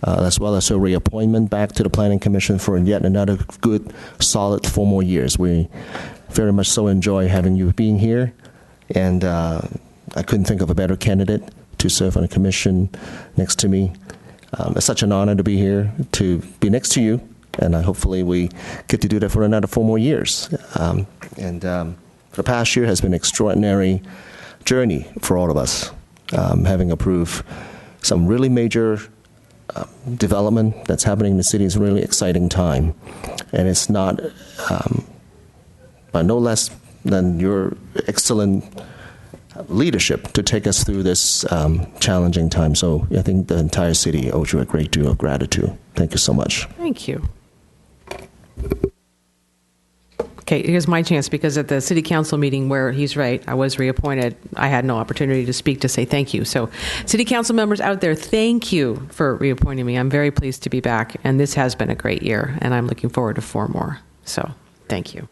as well as her reappointment back to the Planning Commission for yet another good, solid 4 more years. We very much so enjoy having you being here, and I couldn't think of a better candidate to serve on a commission next to me. It's such an honor to be here, to be next to you, and hopefully we get to do that for another 4 more years. The past year has been an extraordinary journey for all of us, having approved some really major development that's happening in the city. Is a really exciting time, and it's not, but no less than your excellent leadership to take us through this challenging time. So I think the entire city owes you a great deal of gratitude. Thank you so much.
Thank you. Okay, here's my chance, because at the city council meeting where he's right, I was reappointed, I had no opportunity to speak to say thank you. So city council members out there, thank you for reappointing me. I'm very pleased to be back, and this has been a great year, and I'm looking forward to 4 more. So thank you.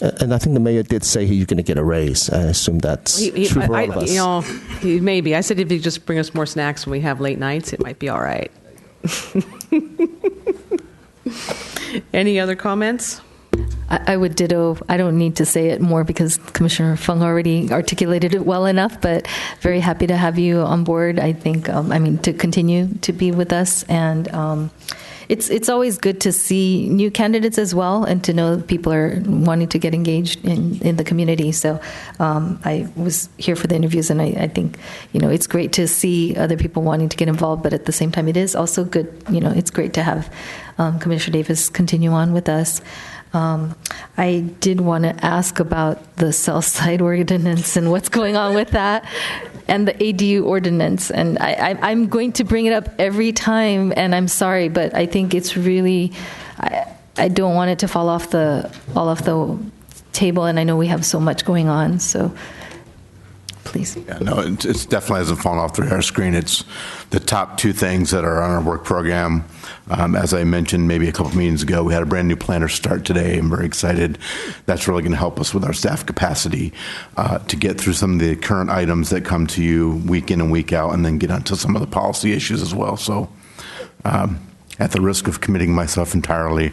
And I think the mayor did say he's going to get a raise. I assume that's true for all of us.
Maybe. I said if you just bring us more snacks when we have late nights, it might be all right. Any other comments?
I would ditto. I don't need to say it more because Commissioner Fung already articulated it well enough, but very happy to have you on board. I think, to continue to be with us. And it's always good to see new candidates as well, and to know that people are wanting to get engaged in the community. So I was here for the interviews, and I think, it's great to see other people wanting to get involved, but at the same time, it is also good, it's great to have Commissioner Davis continue on with us. I did want to ask about the cell site ordinance and what's going on with that, and the ADU ordinance. And I'm going to bring it up every time, and I'm sorry, but I think it's really, I don't want it to fall off the table, and I know we have so much going on. So please.
Yeah, no, it's definitely hasn't fallen off the radar screen. It's the top two things that are on our work program. As I mentioned maybe a couple meetings ago, we had a brand new planner start today. I'm very excited. That's really going to help us with our staff capacity to get through some of the current items that come to you week in and week out, and then get onto some of the policy issues as well. So at the risk of committing myself entirely,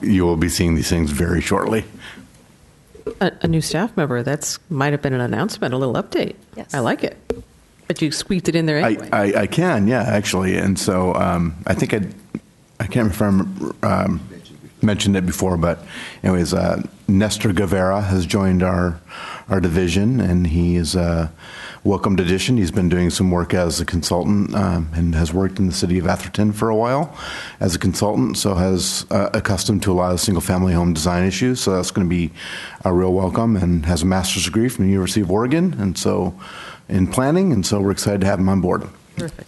you will be seeing these things very shortly.
A new staff member, that's might have been an announcement, a little update.
Yes.
I like it. But you squeaked it in there anyway.
I can, yeah, actually. And so I think I can't remember if I mentioned it before, but anyways, Nestor Guevara has joined our division, and he is a welcomed addition. He's been doing some work as a consultant and has worked in the city of Atherton for a while as a consultant, so has accustomed to a lot of single-family home design issues. So that's going to be a real welcome, and has a master's degree from the University of Oregon, and so in planning, and so we're excited to have him on board.
Terrific.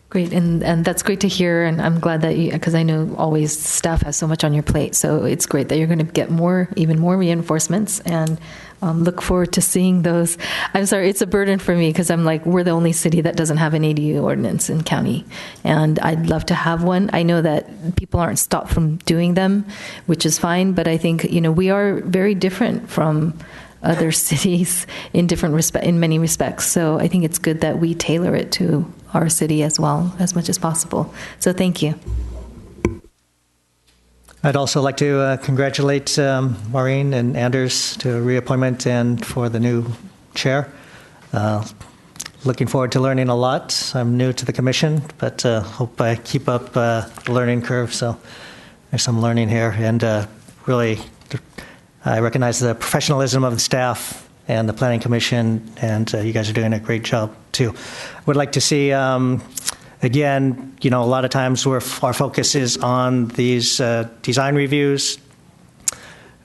Great, and that's great to hear, and I'm glad that you, because I know always staff has so much on your plate, so it's great that you're going to get even more reinforcements, and look forward to seeing those. I'm sorry, it's a burden for me, because I'm like, we're the only city that doesn't have an ADU ordinance in county, and I'd love to have one. I know that people aren't stopped from doing them, which is fine, but I think, we are very different from other cities in many respects. So I think it's good that we tailor it to our city as well, as much as possible. So thank you.
I'd also like to congratulate Maureen and Anders to reappointment and for the new chair. Looking forward to learning a lot. I'm new to the commission, but hope I keep up the learning curve. So there's some learning here, and really I recognize the professionalism of the staff and the Planning Commission, and you guys are doing a great job, too. Would like to see, again, a lot of times our focus is on these design reviews,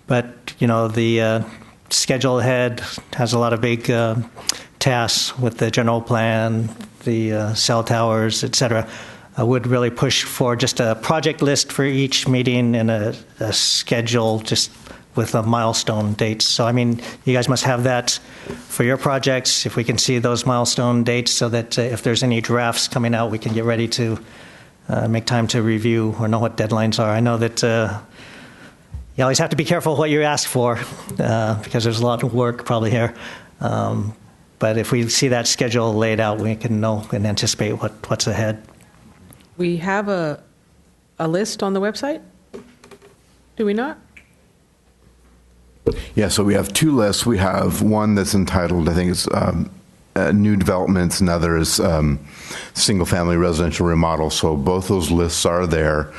but, the schedule ahead has a lot of big tasks with the general plan, the cell towers, et cetera. I would really push for just a project list for each meeting and a schedule just with a milestone dates. So, you guys must have that for your projects, if we can see those milestone dates, so that if there's any drafts coming out, we can get ready to make time to review or know what deadlines are. I know that you always have to be careful what you ask for, because there's a lot of work probably here. But if we see that schedule laid out, we can know and anticipate what's ahead.
We have a list on the website, do we not?
Yeah, so we have two lists. We have one that's entitled, I think it's new developments, and other is single-family residential remodel. So both those lists are there.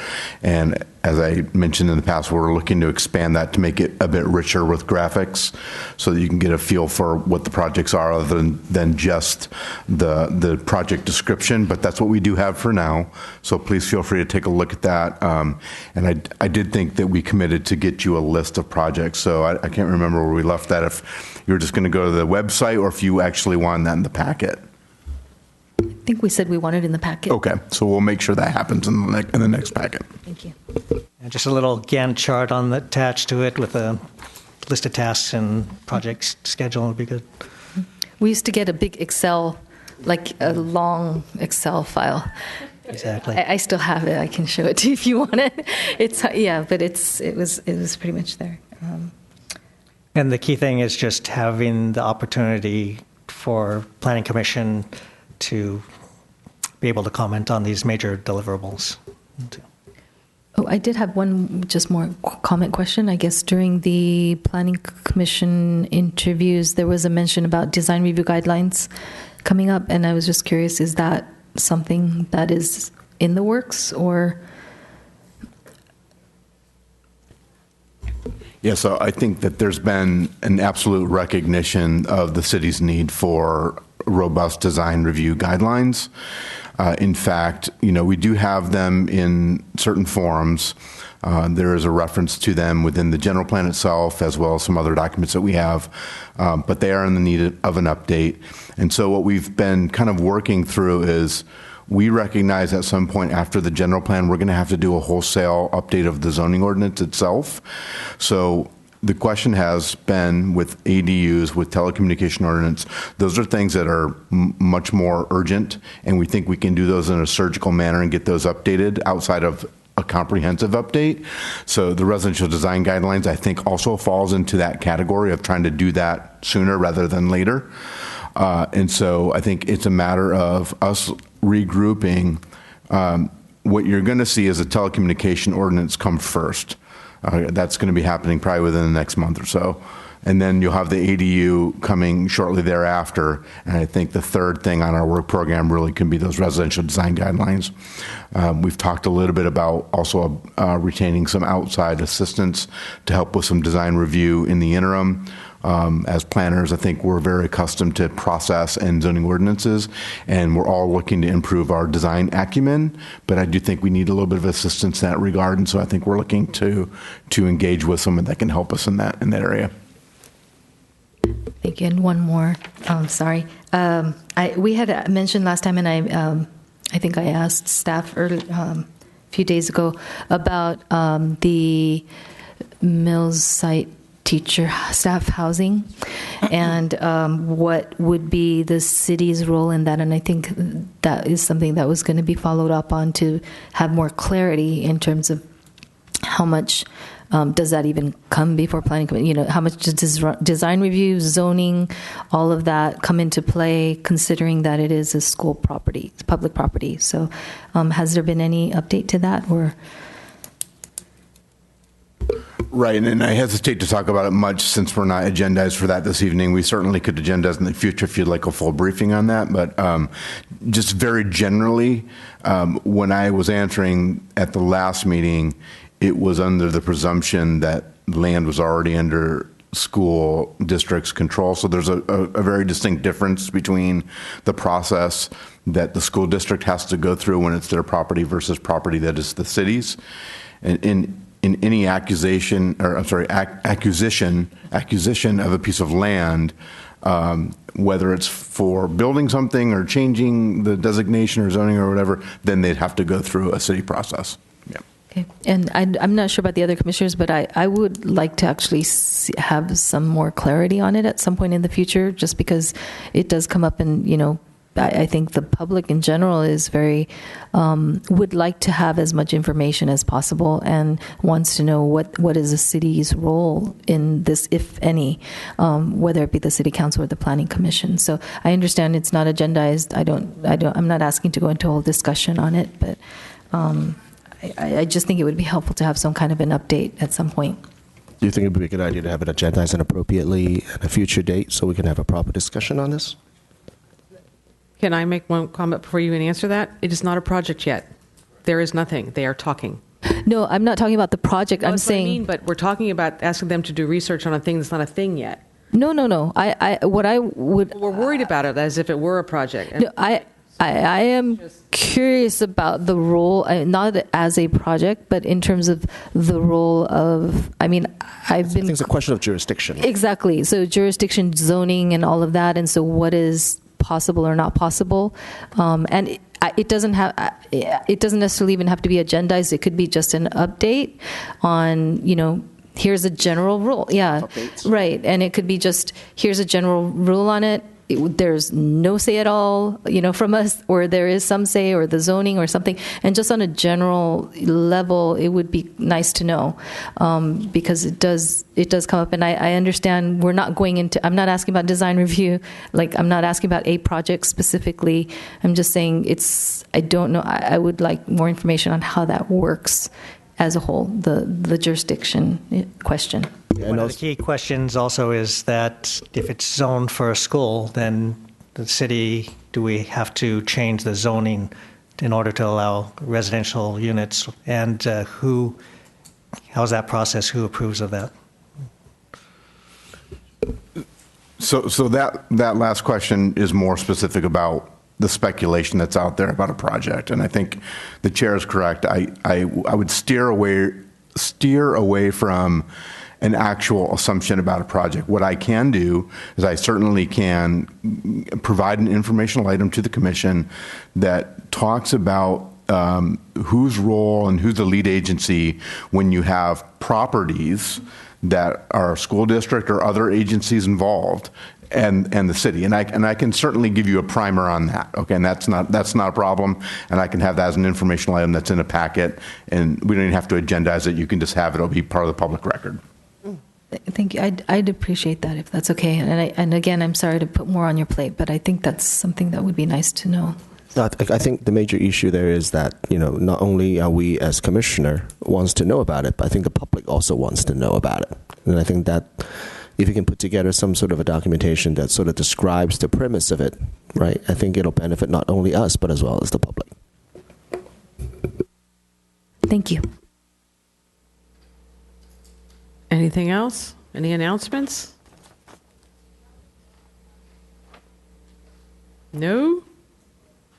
And as I mentioned in the past, we're looking to expand that to make it a bit richer with graphics so that you can get a feel for what the projects are other than just the project description. But that's what we do have for now. So please feel free to take a look at that. And I did think that we committed to get you a list of projects. So I can't remember where we left that, if you were just going to go to the website or if you actually wanted that in the packet.
I think we said we wanted it in the packet.
Okay, so we'll make sure that happens in the next packet.
Thank you.
And just a little Gantt chart attached to it with a list of tasks and projects schedule would be good.
We used to get a big Excel, like a long Excel file.
Exactly.
I still have it. I can show it to you if you want it. But it was pretty much there.
And the key thing is just having the opportunity for Planning Commission to be able to comment on these major deliverables.
Oh, I did have one just more comment question. I guess during the Planning Commission interviews, there was a mention about design review guidelines coming up, and I was just curious, is that something that is in the works, or?
Yeah, so I think that there's been an absolute recognition of the city's need for robust design review guidelines. In fact, we do have them in certain forums. There is a reference to them within the general plan itself, as well as some other documents that we have, but they are in the need of an update. And so what we've been kind of working through is we recognize at some point after the general plan, we're going to have to do a wholesale update of the zoning ordinance itself. So the question has been with ADUs, with telecommunication ordinance, those are things that are much more urgent, and we think we can do those in a surgical manner and get those updated outside of a comprehensive update. So the residential design guidelines, I think, also falls into that category of trying to do that sooner rather than later. And so I think it's a matter of us regrouping. What you're going to see is a telecommunication ordinance come first. That's going to be happening probably within the next month or so. And then you'll have the ADU coming shortly thereafter. And I think the third thing on our work program really can be those residential design guidelines. We've talked a little bit about also retaining some outside assistance to help with some design review in the interim. As planners, I think we're very accustomed to process and zoning ordinances, and we're all looking to improve our design acumen, but I do think we need a little bit of assistance in that regard, and so I think we're looking to engage with someone that can help us in that area.
Thank you. And one more. Sorry. We had mentioned last time, and I think I asked staff a few days ago about the Mills site teacher staff housing and what would be the city's role in that. And I think that is something that was going to be followed up on to have more clarity in terms of how much does that even come before planning committee? How much does design review, zoning, all of that come into play, considering that it is a school property, it's public property? So has there been any update to that, or?
Right, and I hesitate to talk about it much since we're not agendized for that this evening. We certainly could agendize in the future if you'd like a full briefing on that, but just very generally, when I was answering at the last meeting, it was under the presumption that land was already under school district's control. So there's a very distinct difference between the process that the school district has to go through when it's their property versus property that is the city's. And in any acquisition of a piece of land, whether it's for building something or changing the designation or zoning or whatever, then they'd have to go through a city process. Yeah.
Okay. And I'm not sure about the other commissioners, but I would like to actually have some more clarity on it at some point in the future, just because it does come up and, I think the public in general is very, would like to have as much information as possible and wants to know what is the city's role in this, if any, whether it be the city council or the planning commission. So I understand it's not agendized. I'm not asking to go into a whole discussion on it, but I just think it would be helpful to have some kind of an update at some point.
Do you think it would be a good idea to have it agendized and appropriately at a future date so we can have a proper discussion on this?
Can I make one comment before you even answer that? It is not a project yet. There is nothing. They are talking.
No, I'm not talking about the project.
Well,
I'm
that's what I
saying,
mean, but we're talking about asking them to do research on a thing that's not a thing yet.
No. What I would.
We're worried about it as if it were a project.
No, I am curious about the role, not as a project, but in terms of the role of. I think
it's a question of jurisdiction.
Exactly. So jurisdiction, zoning, and all of that, and so what is possible or not possible, and it doesn't necessarily even have to be agendized. It could be just an update on, here's a general rule. Yeah,
updates.
Right. And it could be just, here's a general rule on it. There's no say at all, from us, or there is some say, or the zoning or something. And just on a general level, it would be nice to know, because it does come up. And I understand we're not going into, I'm not asking about design review. I'm not asking about a project specifically. I'm just saying I don't know. I would like more information on how that works as a whole, the jurisdiction question.
One of the key questions also is that if it's zoned for a school, then the city, do we have to change the zoning in order to allow residential units? And how's that process? Who approves of that?
So that last question is more specific about the speculation that's out there about a project, and I think the chair is correct. I would steer away from an actual assumption about a project. What I can do is I certainly can provide an informational item to the commission that talks about whose role and who's the lead agency when you have properties that are school district or other agencies involved and the city. And I can certainly give you a primer on that, okay? And that's not a problem, and I can have that as an informational item that's in a packet, and we don't even have to agendize it. You can just have it. It'll be part of the public record.
Thank you. I'd appreciate that if that's okay. And again, I'm sorry to put more on your plate, but I think that's something that would be nice to know.
No, I think the major issue there is that, not only are we as commissioner wants to know about it, but I think the public also wants to know about it. And I think that if you can put together some sort of a documentation that sort of describes the premise of it, right, I think it'll benefit not only us, but as well as the public.
Thank you.
Anything else? Any announcements? No?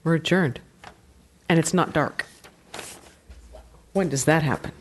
We're adjourned. And it's not dark. When does that happen?